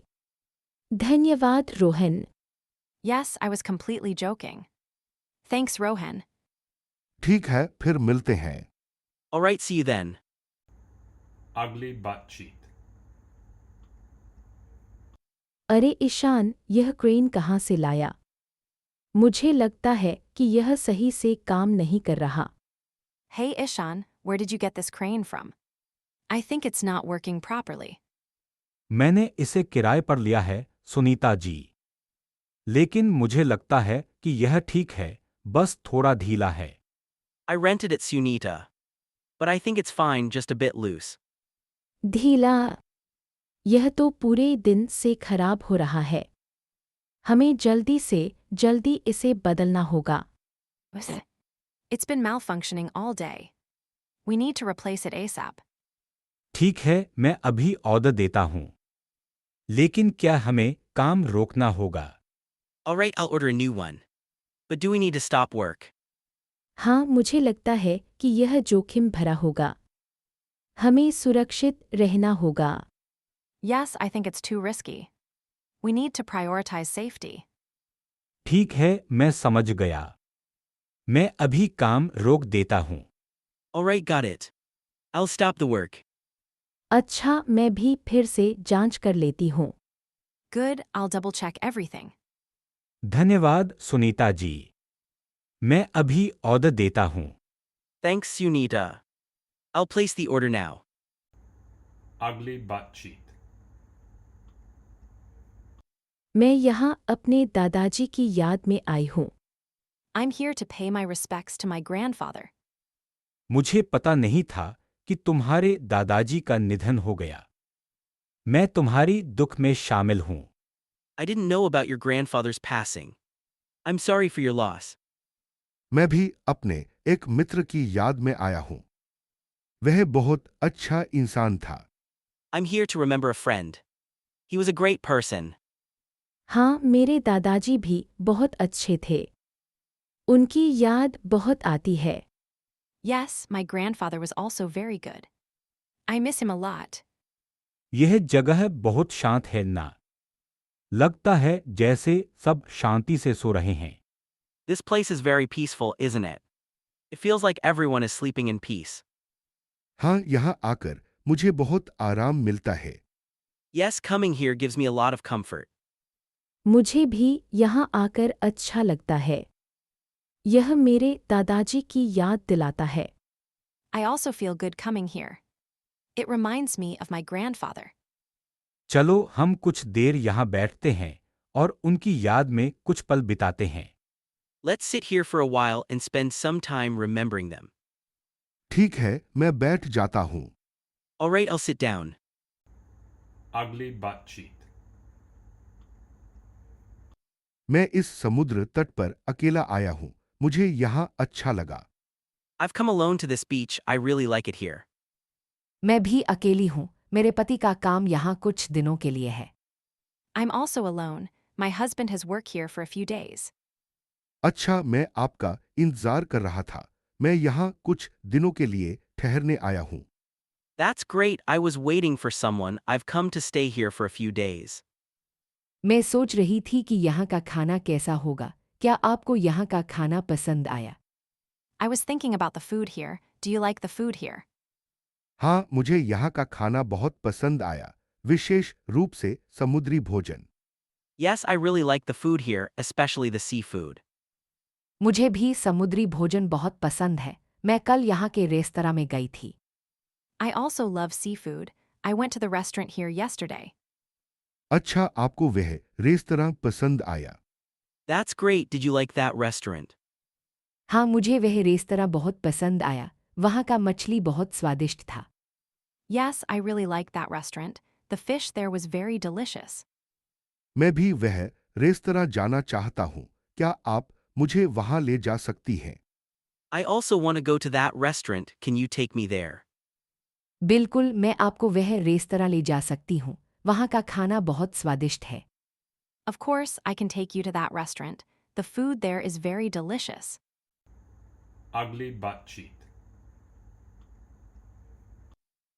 धन्यवाद Rohan. Yes, I was completely joking. Thanks, Rohan. ठीक है, फिर मिलते हैं। Alright, see you then. Ugly butt cheek. अरे ईशान, यह क्रेन कहाँ से लाया? मुझे लगता है कि यह सही से काम नहीं कर रहा। Hey, Ishan, where did you get this crane from? I think it's not working properly. मैंने इसे किराए पर लिया है, सुनीता जी। लेकिन मुझे लगता है कि यह ठीक है, बस थोड़ा ढीला है। I rented it, Sunita. But I think it's fine, just a bit loose. ढीला? यह तो पूरे दिन से खराब हो रहा है। हमें जल्दी से जल्दी इसे बदलना होगा। It's been malfunctioning all day. We need to replace it ASAP. ठीक है, मैं अभी ऑर्डर देता हूँ। लेकिन क्या हमें काम रोकना होगा? Alright, I'll order a new one. But do we need to stop work? हाँ, मुझे लगता है कि यह जोखिम भरा होगा। हमें सुरक्षित रहना होगा। Yes, I think it's too risky. We need to prioritize safety. ठीक है, मैं समझ गया। मैं अभी काम रोक देता हूँ। Alright, got it. I'll stop the work. अच्छा, मैं भी फिर से जांच कर लेती हूँ। Good, I'll double check everything. धन्यवाद, सुनीता जी। मैं अभी ऑर्डर देता हूँ। Thanks, Sunita. I'll place the order now. Ugly butt cheek. मैं यहाँ अपने दादाजी की याद में आई हूँ। I'm here to pay my respects to my grandfather. मुझे पता नहीं था कि तुम्हारे दादाजी का निधन हो गया। मैं तुम्हारी दुख में शामिल हूँ। I didn't know about your grandfather's passing. I'm sorry for your loss. मैं भी अपने एक मित्र की याद में आया हूँ। वह बहुत अच्छा इंसान था। I'm here to remember a friend. He was a great person. हाँ, मेरे दादाजी भी बहुत अच्छे थे। उनकी याद बहुत आती है। Yes, my grandfather was also very good. I miss him a lot. यह जगह बहुत शांत है ना? लगता है जैसे सब शांति से सो रहे हैं। This place is very peaceful, isn't it? It feels like everyone is sleeping in peace. हाँ, यहाँ आकर मुझे बहुत आराम मिलता है। Yes, coming here gives me a lot of comfort. मुझे भी यहाँ आकर अच्छा लगता है। यह मेरे दादाजी की याद दिलाता है। I also feel good coming here. It reminds me of my grandfather. चलो हम कुछ देर यहाँ बैठते हैं और उनकी याद में कुछ पल बिताते हैं। Let's sit here for a while and spend some time remembering them. ठीक है, मैं बैठ जाता हूँ। Alright, I'll sit down. Ugly butt cheek. मैं इस समुद्र तट पर अकेला आया हूँ। मुझे यहाँ अच्छा लगा। I've come alone to this beach, I really like it here. मैं भी अकेली हूँ। मेरे पति का काम यहाँ कुछ दिनों के लिए है। I'm also alone. My husband has work here for a few days. अच्छा, मैं आपका इंतजार कर रहा था। मैं यहाँ कुछ दिनों के लिए ठहरने आया हूँ। That's great, I was waiting for someone, I've come to stay here for a few days. मैं सोच रही थी कि यहाँ का खाना कैसा होगा। क्या आपको यहाँ का खाना पसंद आया? I was thinking about the food here. Do you like the food here? हाँ, मुझे यहाँ का खाना बहुत पसंद आया, विशेष रूप से समुद्री भोजन। Yes, I really like the food here, especially the seafood. मुझे भी समुद्री भोजन बहुत पसंद है। मैं कल यहाँ के रेस्तरां में गई थी। I also love seafood. I went to the restaurant here yesterday. अच्छा, आपको वह रेस्तरां पसंद आया। That's great, did you like that restaurant? हाँ, मुझे वह रेस्तरां बहुत पसंद आया। वहाँ का मछली बहुत स्वादिष्ट था। Yes, I really liked that restaurant. The fish there was very delicious. मैं भी वह रेस्तरां जाना चाहता हूँ। क्या आप मुझे वहाँ ले जा सकती हैं? I also want to go to that restaurant, can you take me there? बिल्कुल, मैं आपको वह रेस्तरां ले जा सकती हूँ। वहाँ का खाना बहुत स्वादिष्ट है। Of course, I can take you to that restaurant. The food there is very delicious. Ugly butt cheek.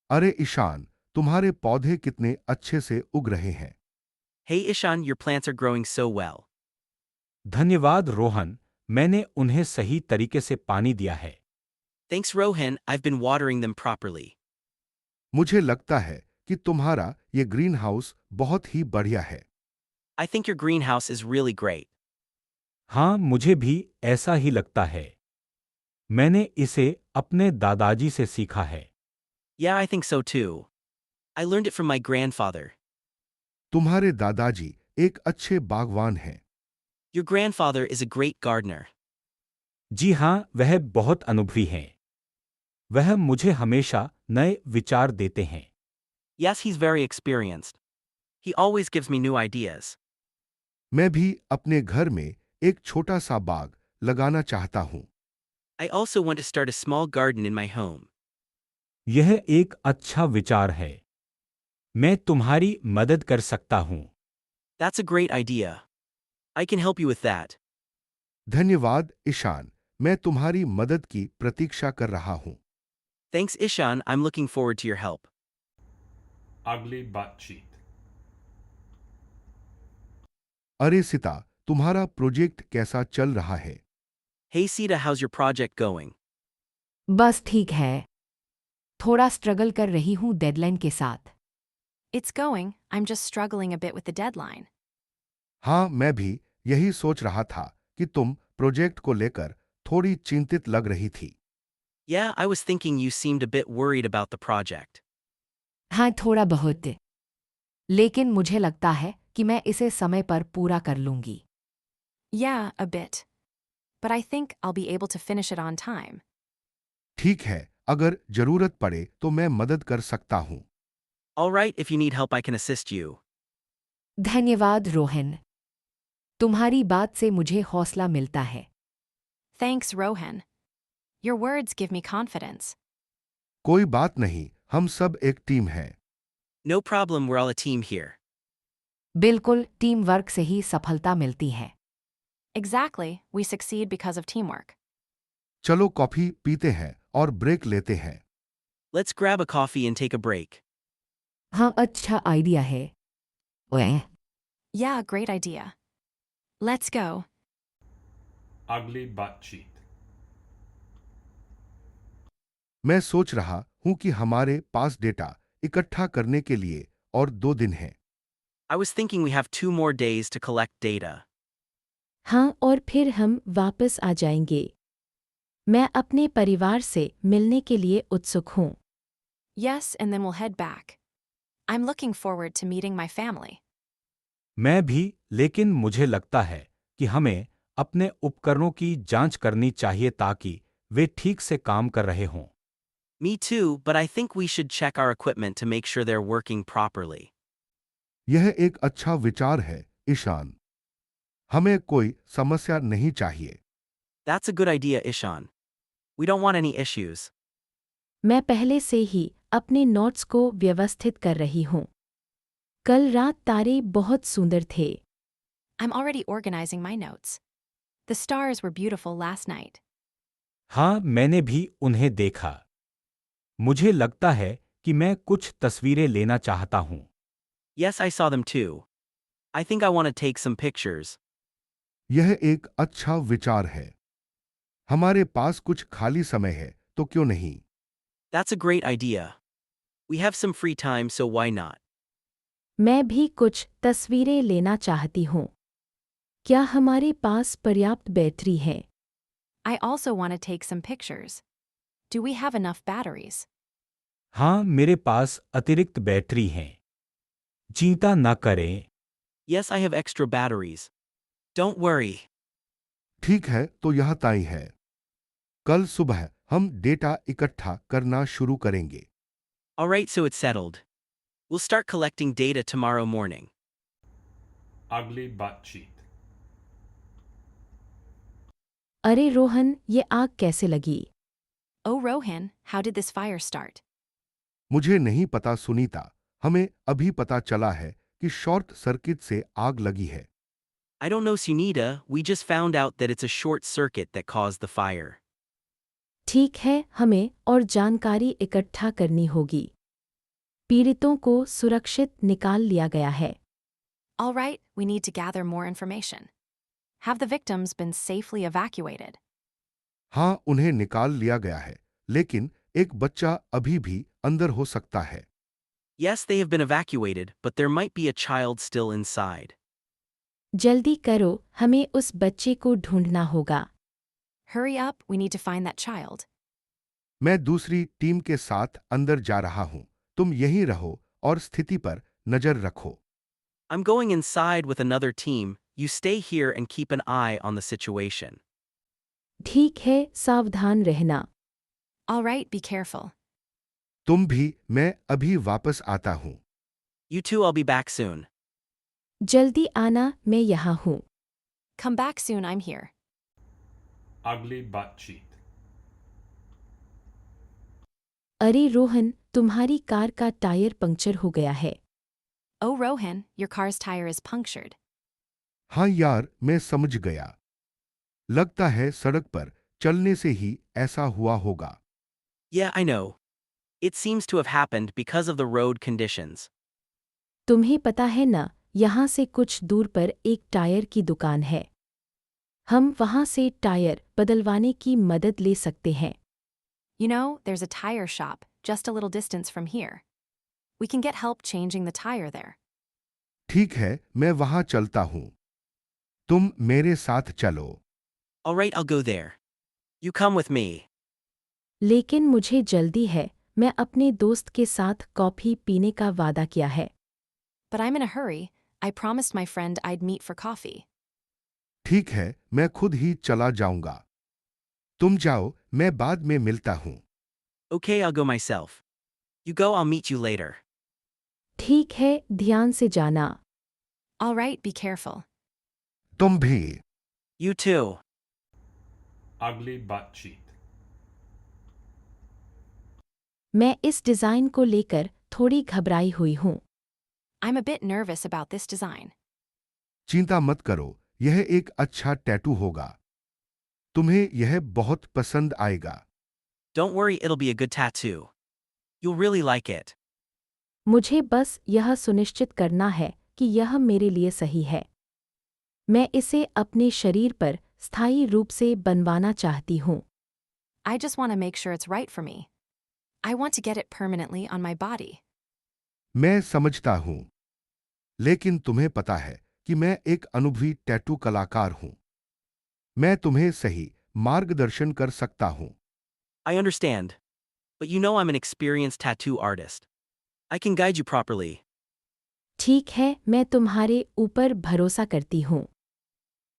अरे ईशान, तुम्हारे पौधे कितने अच्छे से उग रहे हैं। Hey Ishan, your plants are growing so well. धन्यवाद रोहन, मैंने उन्हें सही तरीके से पानी दिया है। Thanks Rohan, I've been watering them properly. मुझे लगता है कि तुम्हारा ये ग्रीन हाउस बहुत ही बढ़िया है। I think your greenhouse is really great. हाँ, मुझे भी ऐसा ही लगता है। मैंने इसे अपने दादाजी से सीखा है। Yeah, I think so too. I learned it from my grandfather. तुम्हारे दादाजी एक अच्छे बागवान हैं। Your grandfather is a great gardener. जी हाँ, वह बहुत अनुभवी हैं। वह मुझे हमेशा नए विचार देते हैं। Yes, he's very experienced. He always gives me new ideas. मैं भी अपने घर में एक छोटा सा बाग लगाना चाहता हूँ। I also want to start a small garden in my home. यह एक अच्छा विचार है। मैं तुम्हारी मदद कर सकता हूँ। That's a great idea. I can help you with that. धन्यवाद ईशान, मैं तुम्हारी मदद की प्रतीक्षा कर रहा हूँ। Thanks Ishan, I'm looking forward to your help. Ugly butt cheek. अरे सीता, तुम्हारा प्रोजेक्ट कैसा चल रहा है? Hey Sita, how's your project going? बस ठीक है। थोड़ा स्ट्रगल कर रही हूँ डेडलाइन के साथ। It's going. I'm just struggling a bit with the deadline. हाँ, मैं भी यही सोच रहा था कि तुम प्रोजेक्ट को लेकर थोड़ी चिंतित लग रही थी। Yeah, I was thinking you seemed a bit worried about the project. हाँ, थोड़ा बहुत। लेकिन मुझे लगता है कि मैं इसे समय पर पूरा कर लूंगी। Yeah, a bit. But I think I'll be able to finish it on time. ठीक है, अगर जरूरत पड़े तो मैं मदद कर सकता हूँ। Alright, if you need help, I can assist you. धन्यवाद रोहन। तुम्हारी बात से मुझे हौसला मिलता है। Thanks, Rohan. Your words give me confidence. कोई बात नहीं, हम सब एक टीम हैं। No problem, we're all a team here. बिल्कुल, टीम वर्क से ही सफलता मिलती है। Exactly, we succeed because of teamwork. चलो कॉफी पीते हैं और ब्रेक लेते हैं। Let's grab a coffee and take a break. हाँ, अच्छा आइडिया है। ओए, Yeah, great idea. Let's go. Ugly butt cheek. मैं सोच रहा हूं कि हमारे पास डेटा इकट्ठा करने के लिए और 2 दिन हैं। I was thinking we have 2 more days to collect data. हाँ, और फिर हम वापस आ जाएंगे। मैं अपने परिवार से मिलने के लिए उत्सुक हूँ। Yes, and then we'll head back. I'm looking forward to meeting my family. मैं भी, लेकिन मुझे लगता है कि हमें अपने उपकरणों की जांच करनी चाहिए ताकि वे ठीक से काम कर रहे हों। Me too, but I think we should check our equipment to make sure they're working properly. यह एक अच्छा विचार है, ईशान। हमें कोई समस्या नहीं चाहिए। That's a good idea, Ishan. We don't want any issues. मैं पहले से ही अपने नोट्स को व्यवस्थित कर रही हूँ। कल रात तारे बहुत सुंदर थे। I'm already organizing my notes. The stars were beautiful last night. हाँ, मैंने भी उन्हें देखा। मुझे लगता है कि मैं कुछ तस्वीरें लेना चाहता हूँ। Yes, I saw them too. I think I want to take some pictures. यह एक अच्छा विचार है। हमारे पास कुछ खाली समय है, तो क्यों नहीं? That's a great idea. We have some free time, so why not? मैं भी कुछ तस्वीरें लेना चाहती हूँ। क्या हमारे पास पर्याप्त बैटरी है? I also want to take some pictures. Do we have enough batteries? हाँ, मेरे पास अतिरिक्त बैटरी हैं। चिंता न करें। Yes, I have extra batteries. Don't worry. ठीक है, तो यह तय है। कल सुबह हम डेटा इकट्ठा करना शुरू करेंगे। Alright, so it's settled. We'll start collecting data tomorrow morning. Ugly butt cheek. अरे रोहन, ये आग कैसे लगी? Oh, Rohan, how did this fire start? मुझे नहीं पता सुनीता, हमें अभी पता चला है कि शॉर्ट सर्किट से आग लगी है। I don't know, Sunita, we just found out that it's a short circuit that caused the fire. ठीक है, हमें और जानकारी इकट्ठा करनी होगी। पीड़ितों को सुरक्षित निकाल लिया गया है। All right, we need to gather more information. Have the victims been safely evacuated? हाँ, उन्हें निकाल लिया गया है, लेकिन एक बच्चा अभी भी अंदर हो सकता है। Yes, they have been evacuated, but there might be a child still inside. जल्दी करो, हमें उस बच्चे को ढूंढना होगा। Hurry up, we need to find that child. मैं दूसरी टीम के साथ अंदर जा रहा हूँ। तुम यहीं रहो और स्थिति पर नजर रखो। I'm going inside with another team. You stay here and keep an eye on the situation. ठीक है, सावधान रहना। All right, be careful. तुम भी, मैं अभी वापस आता हूँ। You too, I'll be back soon. जल्दी आना, मैं यहाँ हूँ। Come back soon, I'm here. Ugly butt cheek. अरे रोहन, तुम्हारी कार का टायर पंक्चर हो गया है। Oh, Rohan, your car's tire is punctured. हाँ यार, मैं समझ गया। लगता है सड़क पर चलने से ही ऐसा हुआ होगा। Yeah, I know. It seems to have happened because of the road conditions. तुम्हें पता है ना, यहाँ से कुछ दूर पर एक टायर की दुकान है। हम वहाँ से टायर बदलवाने की मदद ले सकते हैं। You know, there's a tire shop just a little distance from here. We can get help changing the tire there. ठीक है, मैं वहाँ चलता हूँ। तुम मेरे साथ चलो। Alright, I'll go there. You come with me. लेकिन मुझे जल्दी है, मैं अपने दोस्त के साथ कॉफी पीने का वादा किया है। But I'm in a hurry. I promised my friend I'd meet for coffee. ठीक है, मैं खुद ही चला जाऊंगा। तुम जाओ, मैं बाद में मिलता हूँ। Okay, I'll go myself. You go, I'll meet you later. ठीक है, ध्यान से जाना। All right, be careful. तुम भी। You too. Ugly butt cheek. मैं इस डिज़ाइन को लेकर थोड़ी घबराई हुई हूँ। I'm a bit nervous about this design. चिंता मत करो, यह एक अच्छा टैटू होगा। तुम्हें यह बहुत पसंद आएगा। Don't worry, it'll be a good tattoo. You'll really like it. मुझे बस यह सुनिश्चित करना है कि यह मेरे लिए सही है। मैं इसे अपने शरीर पर स्थायी रूप से बनवाना चाहती हूँ। I just want to make sure it's right for me. I want to get it permanently on my body. मैं समझता हूँ। लेकिन तुम्हें पता है कि मैं एक अनुभवी टैटू कलाकार हूं। मैं तुम्हें सही मार्गदर्शन कर सकता हूं। I understand. But you know I'm an experienced tattoo artist. I can guide you properly. ठीक है, मैं तुम्हारे ऊपर भरोसा करती हूँ।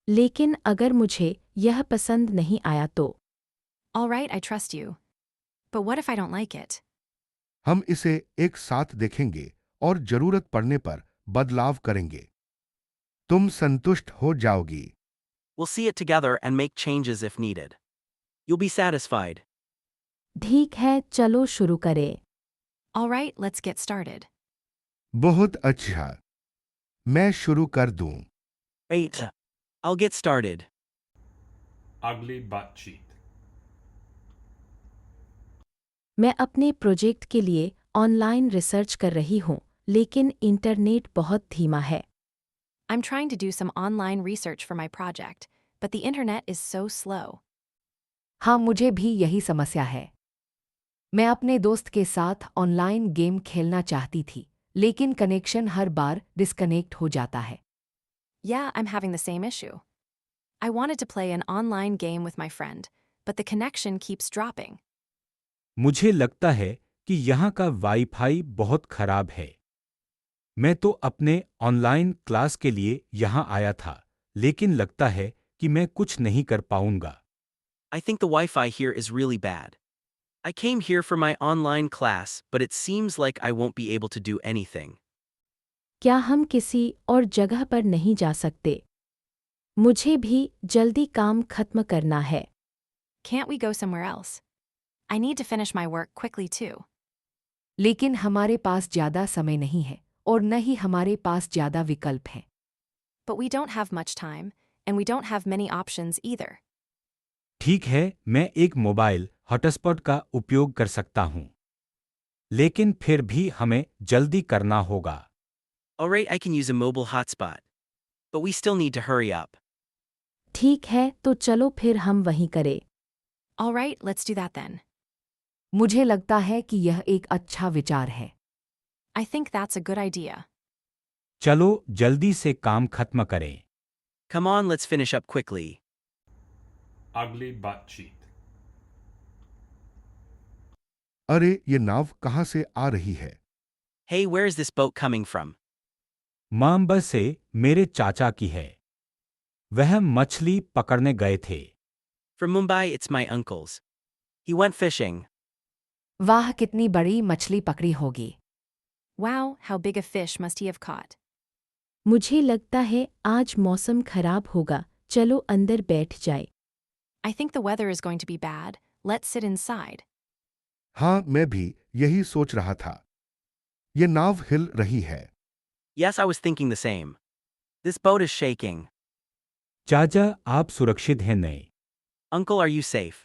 लेकिन अगर मुझे यह पसंद नहीं आया तो? All right, I trust you. But what if I don't like it? हम इसे एक साथ देखेंगे और जरूरत पड़ने पर बदलाव करेंगे। तुम संतुष्ट हो जाओगी। We'll see it together and make changes if needed. You'll be satisfied. ठीक है, चलो शुरू करें। All right, let's get started. बहुत अच्छा। मैं शुरू कर दूं। Wait. I'll get started. Ugly butt cheat. मैं अपने प्रोजेक्ट के लिए ऑनलाइन रिसर्च कर रही हूँ, लेकिन इंटरनेट बहुत धीमा है। I'm trying to do some online research for my project, but the internet is so slow. हाँ, मुझे भी यही समस्या है। मैं अपने दोस्त के साथ ऑनलाइन गेम खेलना चाहती थी, लेकिन कनेक्शन हर बार डिस्कनेक्ट हो जाता है। Yeah, I'm having the same issue. I wanted to play an online game with my friend, but the connection keeps dropping. मुझे लगता है कि यहाँ का वाईफाई बहुत खराब है। मैं तो अपने ऑनलाइन क्लास के लिए यहाँ आया था, लेकिन लगता है कि मैं कुछ नहीं कर पाऊंगा। I think the Wi-Fi here is really bad. I came here for my online class, but it seems like I won't be able to do anything. क्या हम किसी और जगह पर नहीं जा सकते? मुझे भी जल्दी काम खत्म करना है। Can't we go somewhere else? I need to finish my work quickly too. लेकिन हमारे पास ज़्यादा समय नहीं है और न ही हमारे पास ज़्यादा विकल्प हैं। But we don't have much time, and we don't have many options either. ठीक है, मैं एक मोबाइल हॉटस्पॉट का उपयोग कर सकता हूँ, लेकिन फिर भी हमें जल्दी करना होगा। Alright, I can use a mobile hotspot. But we still need to hurry up. ठीक है, तो चलो फिर हम वहीं करें। All right, let's do that then. मुझे लगता है कि यह एक अच्छा विचार है। I think that's a good idea. चलो जल्दी से काम खत्म करें। Come on, let's finish up quickly. Ugly butt cheat. अरे ये नाव कहाँ से आ रही है? Hey, where is this boat coming from? Mamba से मेरे चाचा की है। वह मछली पकड़ने गए थे। From Mumbai, it's my uncle's. He went fishing. वाह, कितनी बड़ी मछली पकड़ी होगी। Wow, how big a fish must he have caught? मुझे लगता है आज मौसम खराब होगा, चलो अंदर बैठ जाए। I think the weather is going to be bad. Let's sit inside. हाँ, मैं भी यही सोच रहा था। ये नाव हिल रही है। Yes, I was thinking the same. This boat is shaking. चाचा, आप सुरक्षित हैं नहीं? Uncle, are you safe?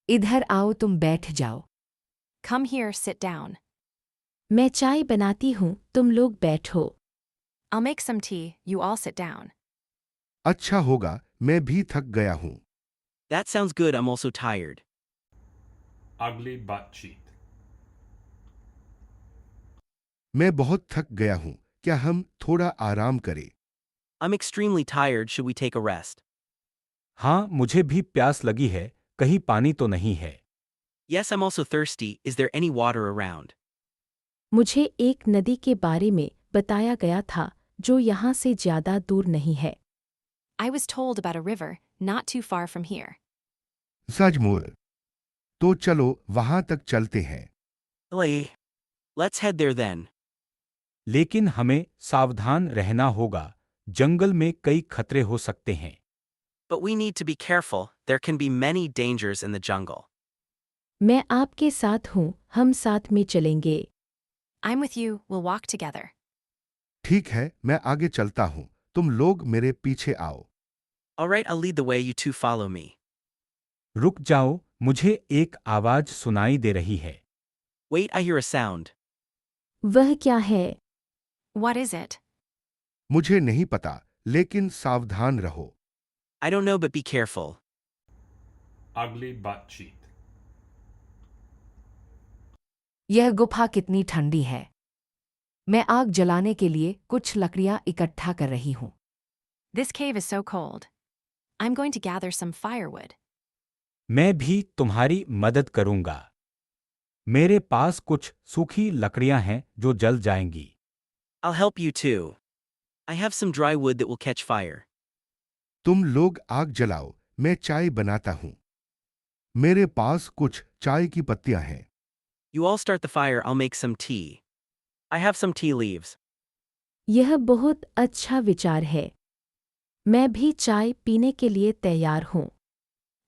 इधर आओ, तुम बैठ जाओ। Come here, sit down. मैं चाय बनाती हूँ, तुम लोग बैठो। I'll make some tea, you all sit down. अच्छा होगा, मैं भी थक गया हूँ। That sounds good, I'm also tired. Ugly butt cheat. मैं बहुत थक गया हूँ, क्या हम थोड़ा आराम करें? I'm extremely tired, should we take a rest? हाँ, मुझे भी प्यास लगी है, कहीं पानी तो नहीं है? Yes, I'm also thirsty, is there any water around? मुझे एक नदी के बारे में बताया गया था, जो यहाँ से ज़्यादा दूर नहीं है। I was told about a river, not too far from here. सचमुच? तो चलो वहां तक चलते हैं। Hey. Let's head there then. लेकिन हमें सावधान रहना होगा, जंगल में कई खतरे हो सकते हैं। But we need to be careful, there can be many dangers in the jungle. मैं आपके साथ हूँ, हम साथ में चलेंगे। I'm with you, we'll walk together. ठीक है, मैं आगे चलता हूँ, तुम लोग मेरे पीछे आओ। Alright, I'll lead the way, you two follow me. रुक जाओ, मुझे एक आवाज सुनाई दे रही है। Wait, I hear a sound. वह क्या है? What is it? मुझे नहीं पता, लेकिन सावधान रहो। I don't know, but be careful. Ugly butt cheat. यह गुफा कितनी ठंडी है। मैं आग जलाने के लिए कुछ लकड़ियां इकट्ठा कर रही हूँ। This cave is so cold. I'm going to gather some firewood. मैं भी तुम्हारी मदद करूंगा। मेरे पास कुछ सूखी लकड़ियां हैं जो जल जाएंगी। I'll help you too. I have some dry wood that will catch fire. तुम लोग आग जलाओ, मैं चाय बनाता हूँ। मेरे पास कुछ चाय की पत्तियां हैं। You all start the fire, I'll make some tea. I have some tea leaves. यह बहुत अच्छा विचार है। मैं भी चाय पीने के लिए तैयार हूँ।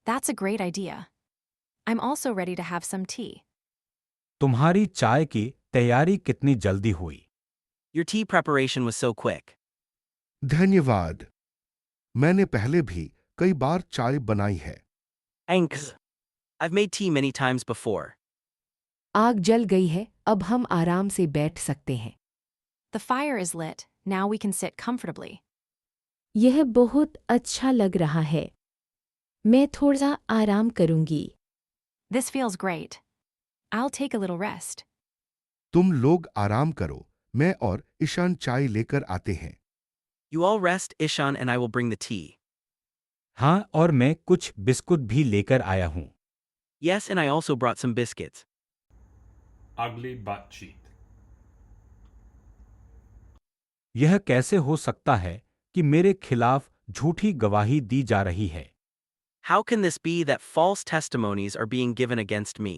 That's a great idea. I'm also ready to have some tea. तुम्हारी चाय की तैयारी कितनी जल्दी हुई। Your tea preparation was so quick. धन्यवाद। मैंने पहले भी कई बार चाय बनाई है। Thanks. I've made tea many times before. आग जल गई है, अब हम आराम से बैठ सकते हैं। The fire is lit. Now we can sit comfortably. यह बहुत अच्छा लग रहा है। मैं थोड़ा आराम करूंगी। This feels great. I'll take a little rest. तुम लोग आराम करो, मैं और ईशान चाय लेकर आते हैं। You all rest, Ishan and I will bring the tea. हाँ, और मैं कुछ बिस्कुट भी लेकर आया हूँ। Yes, and I also brought some biscuits. Ugly butt cheat. यह कैसे हो सकता है कि मेरे खिलाफ झूठी गवाही दी जा रही है। How can this be that false testimonies are being given against me?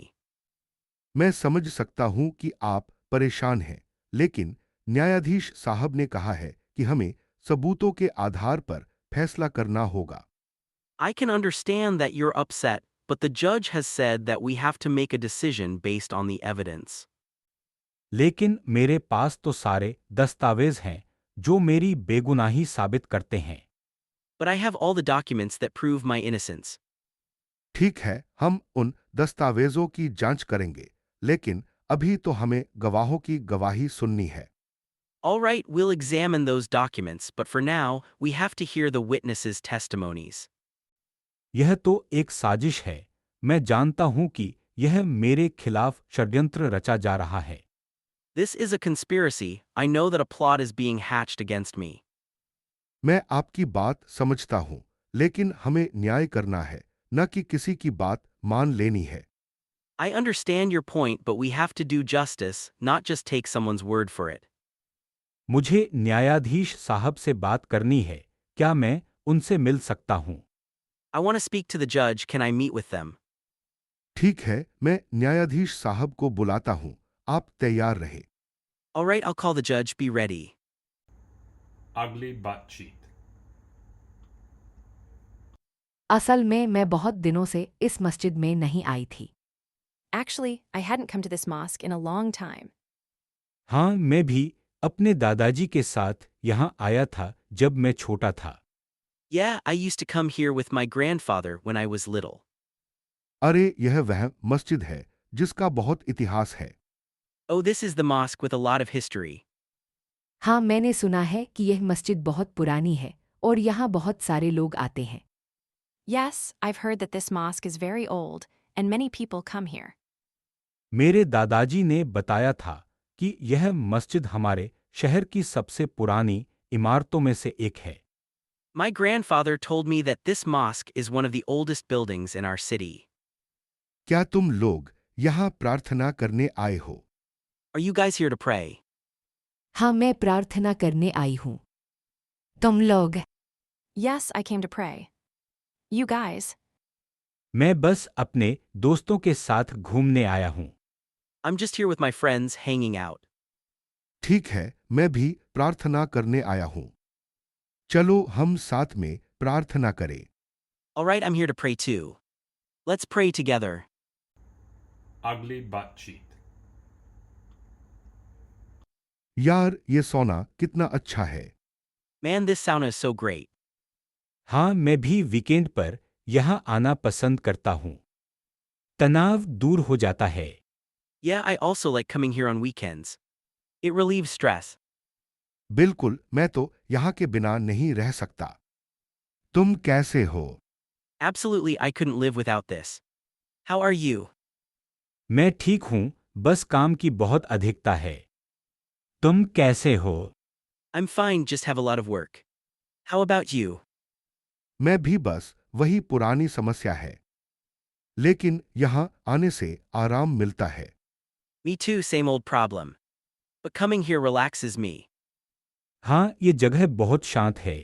मैं समझ सकता हूं कि आप परेशान हैं, लेकिन न्यायाधीश साहब ने कहा है कि हमें सबूतों के आधार पर फैसला करना होगा। I can understand that you're upset, but the judge has said that we have to make a decision based on the evidence. लेकिन मेरे पास तो सारे दस्तावेज हैं जो मेरी बेगुनाही साबित करते हैं। But I have all the documents that prove my innocence. ठीक है, हम उन दस्तावेजों की जांच करेंगे, लेकिन अभी तो हमें गवाहों की गवाही सुननी है। All right, we'll examine those documents, but for now, we have to hear the witnesses' testimonies. यह तो एक साजिश है। मैं जानता हूं कि यह मेरे खिलाफ षड्यंत्र रचा जा रहा है। This is a conspiracy. I know that a plot is being hatched against me. मैं आपकी बात समझता हूं, लेकिन हमें न्याय करना है, न कि किसी की बात मान लेनी है। I understand your point, but we have to do justice, not just take someone's word for it. मुझे न्यायाधीश साहब से बात करनी है। क्या मैं उनसे मिल सकता हूं? I want to speak to the judge. Can I meet with them? ठीक है, मैं न्यायाधीश साहब को बुलाता हूं, आप तैयार रहे। All right, I'll call the judge. Be ready. Ugly butt cheat. असल में मैं बहुत दिनों से इस मस्जिद में नहीं आई थी। Actually, I hadn't come to this mosque in a long time. हाँ, मैं भी अपने दादाजी के साथ यहाँ आया था जब मैं छोटा था। Yeah, I used to come here with my grandfather when I was little. अरे, यह वह मस्जिद है जिसका बहुत इतिहास है। Oh, this is the mosque with a lot of history. हाँ, मैंने सुना है कि यह मस्जिद बहुत पुरानी है और यहाँ बहुत सारे लोग आते हैं। Yes, I've heard that this mosque is very old, and many people come here. मेरे दादाजी ने बताया था कि यह मस्जिद हमारे शहर की सबसे पुरानी इमारतों में से एक है। My grandfather told me that this mosque is one of the oldest buildings in our city. क्या तुम लोग यहाँ प्रार्थना करने आए हो? Are you guys here to pray? हाँ, मैं प्रार्थना करने आई हूँ। तुम लोग? Yes, I came to pray. You guys? मैं बस अपने दोस्तों के साथ घूमने आया हूँ। I'm just here with my friends hanging out. ठीक है, मैं भी प्रार्थना करने आया हूँ। चलो हम साथ में प्रार्थना करें। All right, I'm here to pray too. Let's pray together. Ugly butt cheat. यार, ये सोना कितना अच्छा है। Man, this sauna is so great. हाँ, मैं भी वीकेंड पर यहाँ आना पसंद करता हूँ। तनाव दूर हो जाता है। Yeah, I also like coming here on weekends. It relieves stress. बिल्कुल, मैं तो यहाँ के बिना नहीं रह सकता। तुम कैसे हो? Absolutely, I couldn't live without this. How are you? मैं ठीक हूँ, बस काम की बहुत अधिकता है। तुम कैसे हो? I'm fine, just have a lot of work. How about you? मैं भी बस वही पुरानी समस्या है, लेकिन यहाँ आने से आराम मिलता है। Me too, same old problem. But coming here relaxes me. हाँ, ये जगह बहुत शांत है।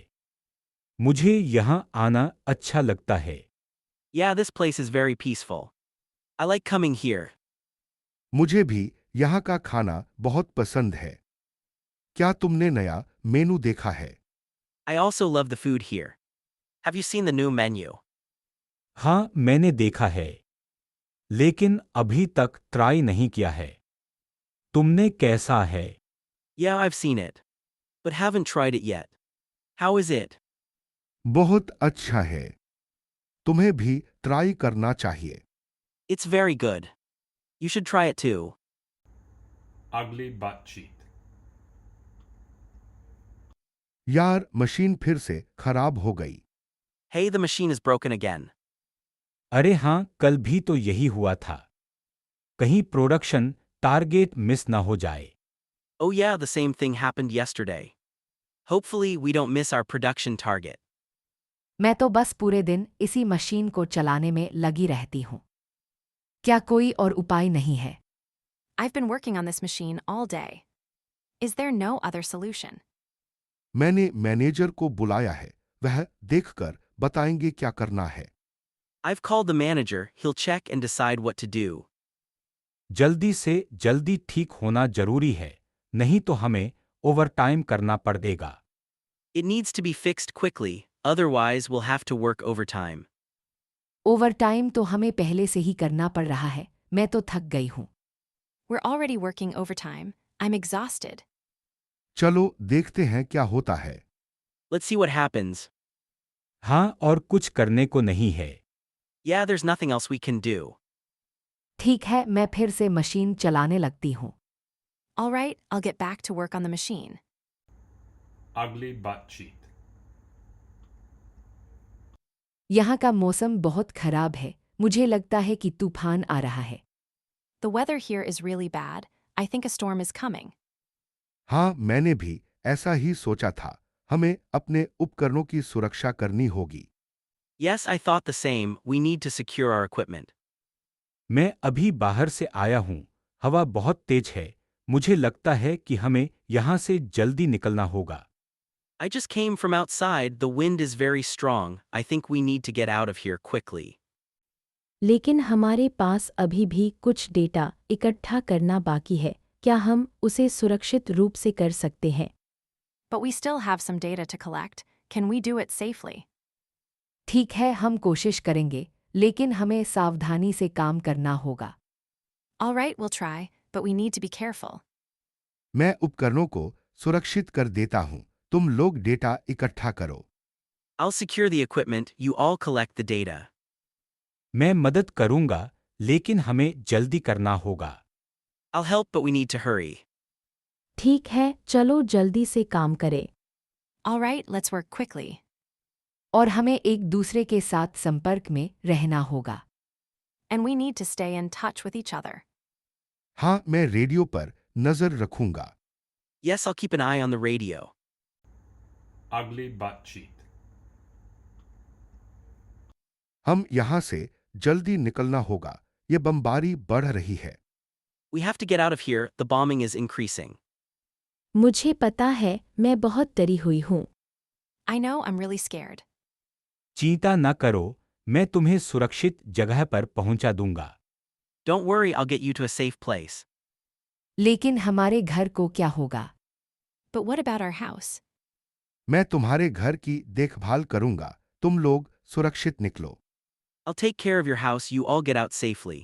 मुझे यहाँ आना अच्छा लगता है। Yeah, this place is very peaceful. I like coming here. मुझे भी यहाँ का खाना बहुत पसंद है। क्या तुमने नया मेनू देखा है? I also love the food here. Have you seen the new menu? हाँ, मैंने देखा है, लेकिन अभी तक ट्राई नहीं किया है। तुमने कैसा है? Yeah, I've seen it. But haven't tried it yet. How is it? बहुत अच्छा है। तुम्हें भी ट्राई करना चाहिए। It's very good. You should try it too. Ugly butt cheat. यार, मशीन फिर से खराब हो गई। Hey, the machine is broken again. अरे हाँ, कल भी तो यही हुआ था। कहीं प्रोडक्शन टारगेट मिस ना हो जाए। Oh, yeah, the same thing happened yesterday. Hopefully, we don't miss our production target. मैं तो बस पूरे दिन इसी मशीन को चलाने में लगी रहती हूँ। क्या कोई और उपाय नहीं है? I've been working on this machine all day. Is there no other solution? मैंने मैनेजर को बुलाया है, वह देखकर बताएंगे क्या करना है। I've called the manager, he'll check and decide what to do. जल्दी से जल्दी ठीक होना जरूरी है, नहीं तो हमें ओवरटाइम करना पड़ेगा। It needs to be fixed quickly, otherwise, we'll have to work overtime. Overtime तो हमें पहले से ही करना पड़ रहा है। मैं तो थक गई हूँ। We're already working overtime. I'm exhausted. चलो देखते हैं क्या होता है। Let's see what happens. हाँ, और कुछ करने को नहीं है। Yeah, there's nothing else we can do. ठीक है, मैं फिर से मशीन चलाने लगती हूँ। All right, I'll get back to work on the machine. Ugly butt cheat. यहाँ का मौसम बहुत खराब है। मुझे लगता है कि तूफान आ रहा है। The weather here is really bad. I think a storm is coming. हाँ, मैंने भी ऐसा ही सोचा था। हमें अपने उपकरणों की सुरक्षा करनी होगी। Yes, I thought the same. We need to secure our equipment. मैं अभी बाहर से आया हूँ। हवा बहुत तेज है। मुझे लगता है कि हमें यहाँ से जल्दी निकलना होगा। I just came from outside. The wind is very strong. I think we need to get out of here quickly. लेकिन हमारे पास अभी भी कुछ डेटा इकट्ठा करना बाकी है। क्या हम उसे सुरक्षित रूप से कर सकते हैं? But we still have some data to collect. Can we do it safely? ठीक है, हम कोशिश करेंगे, लेकिन हमें सावधानी से काम करना होगा। All right, we'll try, but we need to be careful. मैं उपकरणों को सुरक्षित कर देता हूँ। तुम लोग डेटा इकट्ठा करो। I'll secure the equipment. You all collect the data. मैं मदद करूँगा, लेकिन हमें जल्दी करना होगा। I'll help, but we need to hurry. ठीक है, चलो जल्दी से काम करें। All right, let's work quickly. और हमें एक दूसरे के साथ संपर्क में रहना होगा। And we need to stay in touch with each other. हाँ, मैं रेडियो पर नजर रखूंगा। Yes, I'll keep an eye on the radio. Ugly butt cheat. हम यहाँ से जल्दी निकलना होगा। ये बमबारी बढ़ रही है। We have to get out of here. The bombing is increasing. मुझे पता है, मैं बहुत डरी हुई हूँ। I know I'm really scared. चिंता न करो, मैं तुम्हें सुरक्षित जगह पर पहुंचा दूंगा। Don't worry, I'll get you to a safe place. लेकिन हमारे घर को क्या होगा? But what about our house? मैं तुम्हारे घर की देखभाल करूंगा। तुम लोग सुरक्षित निकलो। I'll take care of your house. You all get out safely.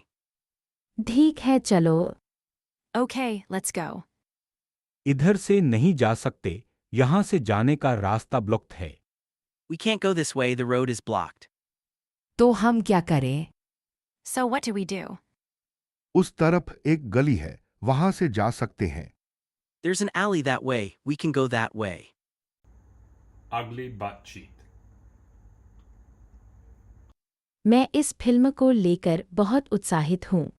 ठीक है, चलो। Okay, let's go. इधर से नहीं जा सकते, यहाँ से जाने का रास्ता ब्लॉक्ड है। We can't go this way. The road is blocked. तो हम क्या करें? So what do we do? उस तरफ एक गली है, वहां से जा सकते हैं। There's an alley that way. We can go that way. Ugly butt cheat. मैं इस फिल्म को लेकर बहुत उत्साहित हूँ।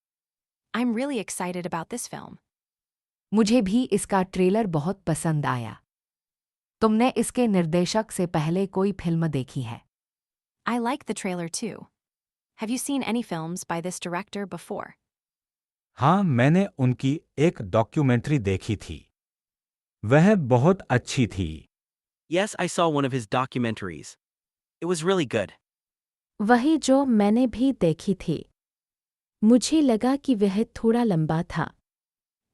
I'm really excited about this film. मुझे भी इसका ट्रेलर बहुत पसंद आया। तुमने इसके निर्देशक से पहले कोई फिल्म देखी है? I like the trailer too. Have you seen any films by this director before? हाँ, मैंने उनकी एक डॉक्यूमेंट्री देखी थी। वह बहुत अच्छी थी। Yes, I saw one of his documentaries. It was really good. वही जो मैंने भी देखी थी। मुझे लगा कि वह थोड़ा लंबा था।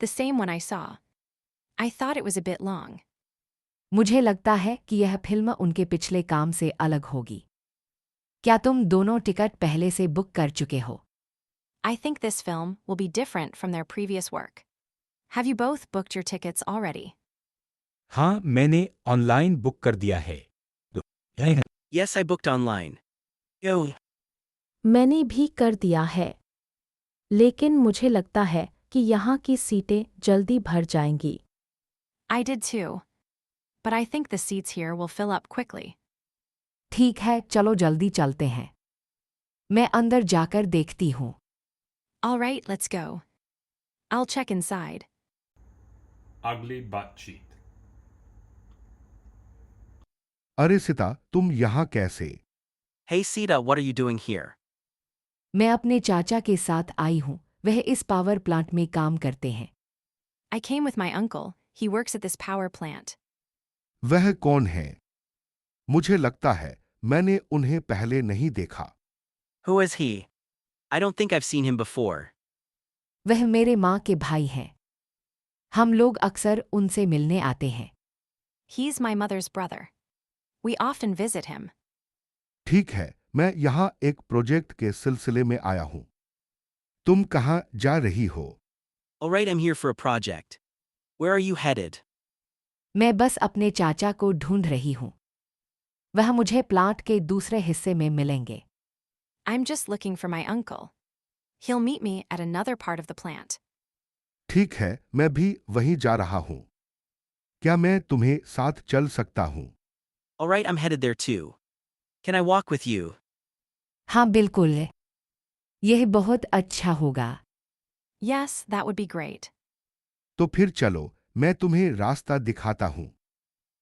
The same one I saw. I thought it was a bit long. मुझे लगता है कि यह फिल्म उनके पिछले काम से अलग होगी। क्या तुम दोनों टिकट पहले से बुक कर चुके हो? I think this film will be different from their previous work. Have you both booked your tickets already? हाँ, मैंने ऑनलाइन बुक कर दिया है। Yes, I booked online. Yo. मैंने भी कर दिया है। लेकिन मुझे लगता है कि यहाँ की सीटें जल्दी भर जाएंगी। I did too. But I think the seats here will fill up quickly. ठीक है, चलो जल्दी चलते हैं। मैं अंदर जाकर देखती हूँ। All right, let's go. I'll check inside. Ugly butt cheat. अरे सिता, तुम यहाँ कैसे? Hey Sita, what are you doing here? मैं अपने चाचा के साथ आई हूँ। वह इस पावर प्लांट में काम करते हैं। I came with my uncle. He works at this power plant. वह कौन है? मुझे लगता है मैंने उन्हें पहले नहीं देखा। Who is he? I don't think I've seen him before. वह मेरे माँ के भाई हैं। हम लोग अक्सर उनसे मिलने आते हैं। He's my mother's brother. We often visit him. ठीक है, मैं यहाँ एक प्रोजेक्ट के सिलसिले में आया हूँ। तुम कहाँ जा रही हो? Alright, I'm here for a project. Where are you headed? मैं बस अपने चाचा को ढूंढ रही हूँ। वह मुझे प्लांट के दूसरे हिस्से में मिलेंगे। I'm just looking for my uncle. He'll meet me at another part of the plant. ठीक है, मैं भी वहीं जा रहा हूँ। क्या मैं तुम्हें साथ चल सकता हूँ? Alright, I'm headed there too. Can I walk with you? हाँ बिल्कुल। यह बहुत अच्छा होगा। Yes, that would be great. तो फिर चलो, मैं तुम्हें रास्ता दिखाता हूँ।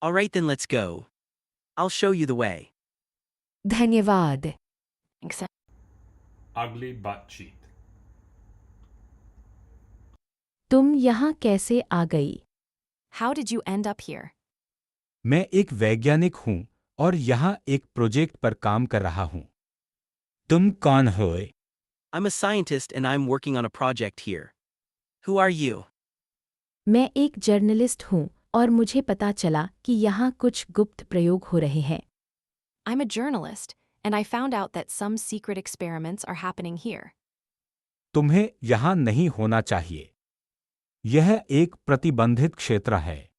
Alright, then let's go. I'll show you the way. धन्यवाद। Thanks. Ugly butt cheat. तुम यहाँ कैसे आ गई? How did you end up here? मैं एक वैज्ञानिक हूँ और यहाँ एक प्रोजेक्ट पर काम कर रहा हूँ। तुम कौन हो? I'm a scientist and I'm working on a project here. Who are you? मैं एक जर्नलिस्ट हूँ और मुझे पता चला कि यहाँ कुछ गुप्त प्रयोग हो रहे हैं। I'm a journalist, and I found out that some secret experiments are happening here. तुम्हें यहाँ नहीं होना चाहिए। यह एक प्रतिबंधित क्षेत्र है।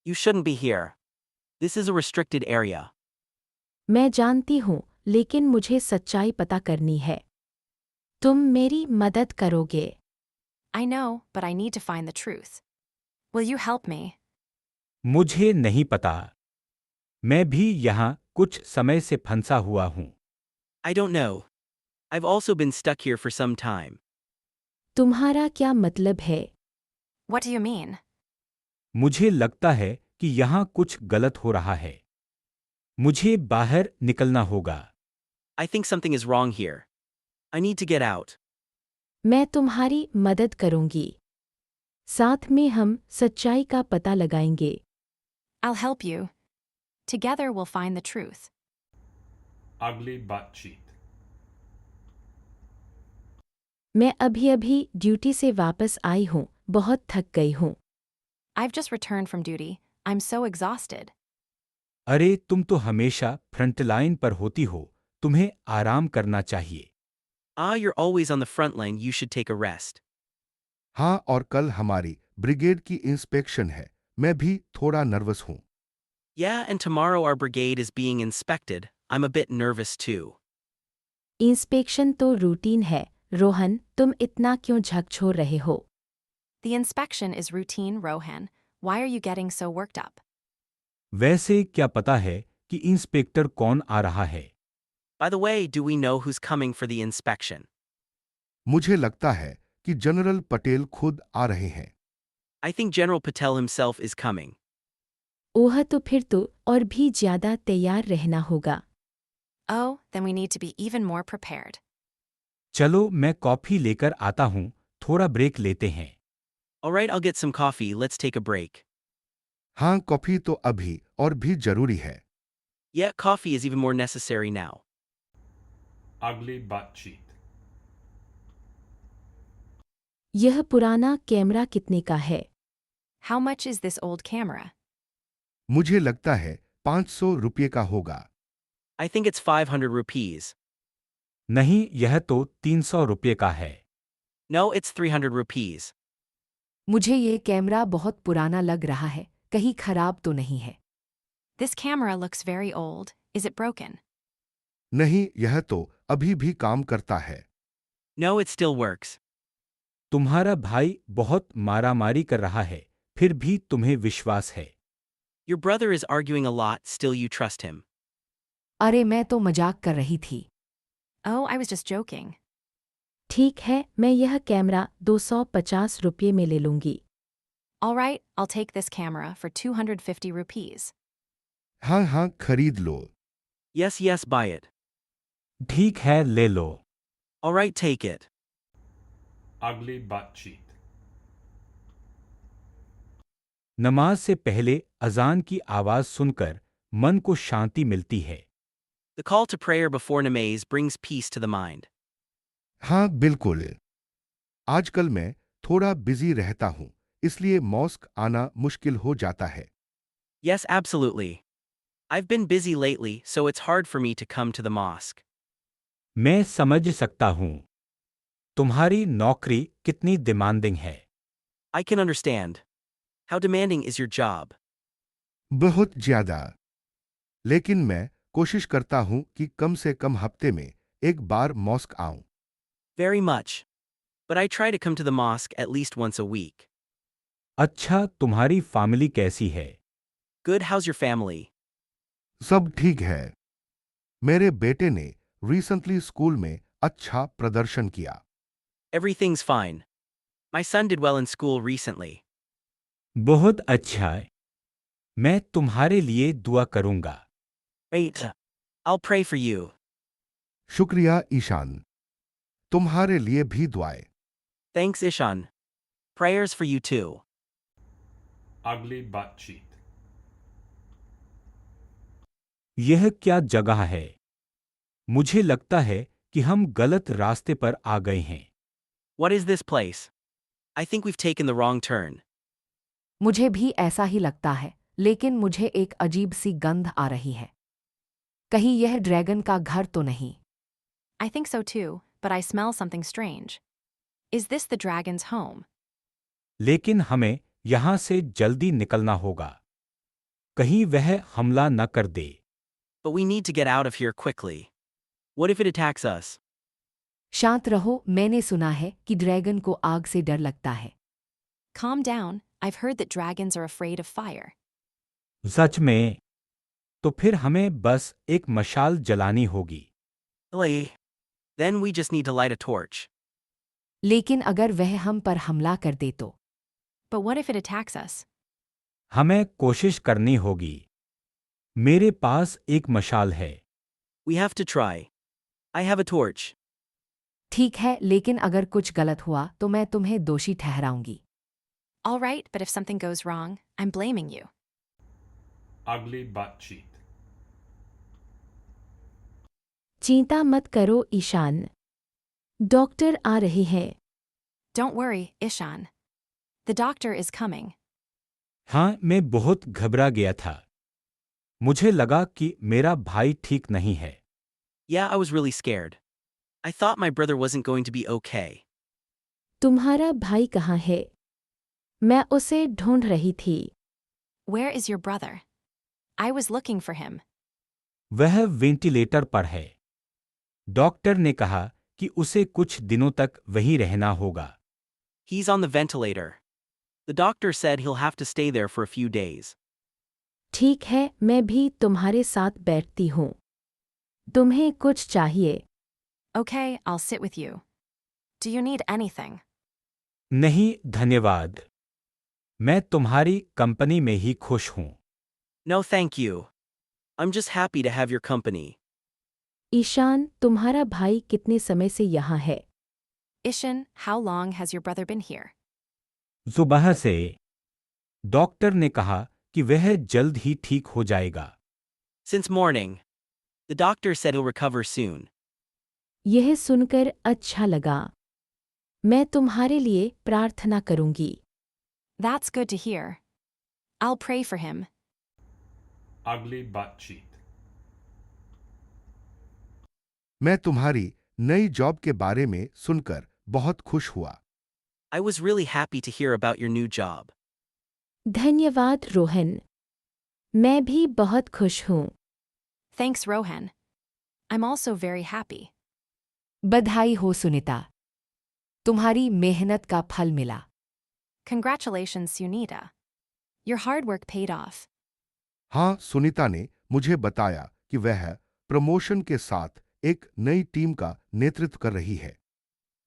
You shouldn't be here. This is a restricted area. मैं जानती हूँ, लेकिन मुझे सच्चाई पता करनी है। तुम मेरी मदद करोगे? I know, but I need to find the truth. Will you help me? मुझे नहीं पता। मैं भी यहाँ कुछ समय से फंसा हुआ हूँ। I don't know. I've also been stuck here for some time. तुम्हारा क्या मतलब है? What do you mean? मुझे लगता है कि यहाँ कुछ गलत हो रहा है। मुझे बाहर निकलना होगा। I think something is wrong here. I need to get out. मैं तुम्हारी मदद करूंगी। साथ में हम सच्चाई का पता लगाएंगे। I'll help you. Together we'll find the truth. Ugly butt cheat. मैं अभी-अभी ड्यूटी से वापस आई हूँ, बहुत थक गई हूँ। I've just returned from duty. I'm so exhausted. अरे तुम तो हमेशा फ्रंटलाइन पर होती हो। तुम्हें आराम करना चाहिए। Ah, you're always on the front line. You should take a rest. हाँ, और कल हमारी ब्रिगेड की इंस्पेक्शन है। मैं भी थोड़ा नर्वस हूँ। Yeah, and tomorrow our brigade is being inspected. I'm a bit nervous too. Inspection तो रूटीन है। रोहन, तुम इतना क्यों झकझोर रहे हो? The inspection is routine, Rohan. Why are you getting so worked up? वैसे क्या पता है कि इंस्पेक्टर कौन आ रहा है? By the way, do we know who's coming for the inspection? मुझे लगता है कि जनरल पटेल खुद आ रहे हैं। I think General Patel himself is coming. ओह तो फिर तो और भी ज्यादा तैयार रहना होगा। Oh, then we need to be even more prepared. चलो मैं कॉफी लेकर आता हूँ, थोड़ा ब्रेक लेते हैं। Alright, I'll get some coffee, let's take a break. हाँ, कॉफी तो अभी और भी जरूरी है। Yeah, coffee is even more necessary now. Ugly butt cheat. यह पुराना कैमरा कितने का है? How much is this old camera? मुझे लगता है 500 रुपये का होगा। I think it's 500 rupees. नहीं, यह तो 300 रुपये का है। No, it's 300 rupees. मुझे ये कैमरा बहुत पुराना लग रहा है, कहीं खराब तो नहीं है। This camera looks very old. Is it broken? नहीं, यह तो अभी भी काम करता है। No, it still works. तुम्हारा भाई बहुत मारामारी कर रहा है, फिर भी तुम्हें विश्वास है। Your brother is arguing a lot, still you trust him. अरे मैं तो मजाक कर रही थी। Oh, I was just joking. ठीक है, मैं यह कैमरा 250 रुपये में ले लूंगी। All right, I'll take this camera for 250 rupees. हाँ हाँ, खरीद लो। Yes, yes, buy it. ठीक है, ले लो। Alright, take it. Ugly butt cheat. नमाज से पहले अजान की आवाज सुनकर मन को शांति मिलती है। The call to prayer before namaz brings peace to the mind. हाँ, बिल्कुल। आजकल मैं थोड़ा बिजी रहता हूँ, इसलिए मॉस्क आना मुश्किल हो जाता है। Yes, absolutely. I've been busy lately, so it's hard for me to come to the mosque. मैं समझ सकता हूँ। तुम्हारी नौकरी कितनी डिमांडिंग है। I can understand. How demanding is your job? बहुत ज्यादा। लेकिन मैं कोशिश करता हूँ कि कम से कम हफ्ते में एक बार मॉस्क आऊं। Very much. But I try to come to the mosque at least once a week. अच्छा, तुम्हारी फैमिली कैसी है? Good, how's your family? सब ठीक है। मेरे बेटे ने रिसेंटली स्कूल में अच्छा प्रदर्शन किया। Everything's fine. My son did well in school recently. बहुत अच्छा है। मैं तुम्हारे लिए दुआ करूंगा। Wait. I'll pray for you. शुक्रिया ईशान। तुम्हारे लिए भी दुआएं। Thanks, Ishan. Prayers for you too. Ugly butt cheat. यह क्या जगह है? मुझे लगता है कि हम गलत रास्ते पर आ गए हैं। What is this place? I think we've taken the wrong turn. मुझे भी ऐसा ही लगता है, लेकिन मुझे एक अजीब सी गंध आ रही है। कहीं यह ड्रैगन का घर तो नहीं? I think so too, but I smell something strange. Is this the dragon's home? लेकिन हमें यहां से जल्दी निकलना होगा। कहीं वह हमला न कर दे। But we need to get out of here quickly. What if it attacks us? शांत रहो, मैंने सुना है कि ड्रैगन को आग से डर लगता है। Calm down, I've heard that dragons are afraid of fire. सच में? तो फिर हमें बस एक मशाल जलानी होगी। Really? Then we just need to light a torch. लेकिन अगर वह हम पर हमला कर दे तो? But what if it attacks us? हमें कोशिश करनी होगी। मेरे पास एक मशाल है। We have to try. I have a torch. ठीक है, लेकिन अगर कुछ गलत हुआ तो मैं तुम्हें दोषी ठहराऊंगी। All right, but if something goes wrong, I'm blaming you. Ugly butt cheat. चिंता मत करो ईशान। डॉक्टर आ रहे हैं। Don't worry, Ishan. The doctor is coming. हाँ, मैं बहुत घबरा गया था। मुझे लगा कि मेरा भाई ठीक नहीं है। Yeah, I was really scared. I thought my brother wasn't going to be okay. तुम्हारा भाई कहाँ है? मैं उसे ढूंढ रही थी। Where is your brother? I was looking for him. वह वेंटिलेटर पर है। डॉक्टर ने कहा कि उसे कुछ दिनों तक वहीं रहना होगा। He's on the ventilator. The doctor said he'll have to stay there for a few days. ठीक है, मैं भी तुम्हारे साथ बैठती हूँ। तुम्हें कुछ चाहिए? Okay, I'll sit with you. Do you need anything? नहीं, धन्यवाद। मैं तुम्हारी कंपनी में ही खुश हूँ। No, thank you. I'm just happy to have your company. Ishan, तुम्हारा भाई कितने समय से यहाँ है? Ishan, how long has your brother been here? सुबह से। डॉक्टर ने कहा कि वह जल्द ही ठीक हो जाएगा। Since morning. The doctor said he'll recover soon. यह सुनकर अच्छा लगा। मैं तुम्हारे लिए प्रार्थना करूंगी। That's good to hear. I'll pray for him. Ugly butt cheek. मैं तुम्हारी नई जॉब के बारे में सुनकर बहुत खुश हुआ। I was really happy to hear about your new job. धन्यवाद रोहन। मैं भी बहुत खुश हूँ। Thanks, Rohan. I'm also very happy. बधाई हो सुनीता। तुम्हारी मेहनत का फल मिला। Congratulations, Sunita. Your hard work paid off. हाँ, सुनीता ने मुझे बताया कि वह प्रमोशन के साथ एक नई टीम का नेतृत्व कर रही है।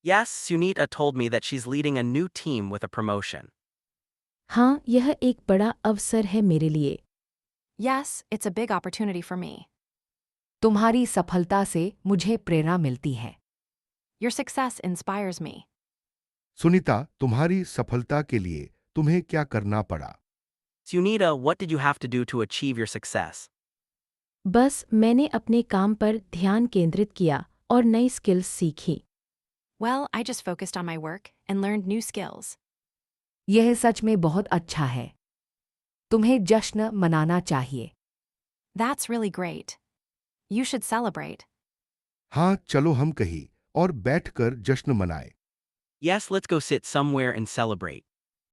Yes, Sunita told me that she's leading a new team with a promotion. हाँ, यह एक बड़ा अवसर है मेरे लिए। Yes, it's a big opportunity for me. तुम्हारी सफलता से मुझे प्रेरणा मिलती है। Your success inspires me. Sunita, तुम्हारी सफलता के लिए तुम्हें क्या करना पड़ा? Sunita, what did you have to do to achieve your success? बस मैंने अपने काम पर ध्यान केंद्रित किया और नई स्किल्स सीखी। Well, I just focused on my work and learned new skills. यह सच में बहुत अच्छा है। तुम्हें जश्न मनाना चाहिए। That's really great. You should celebrate. हाँ, चलो हम कहीं और बैठकर जश्न मनाएं। Yes, let's go sit somewhere and celebrate.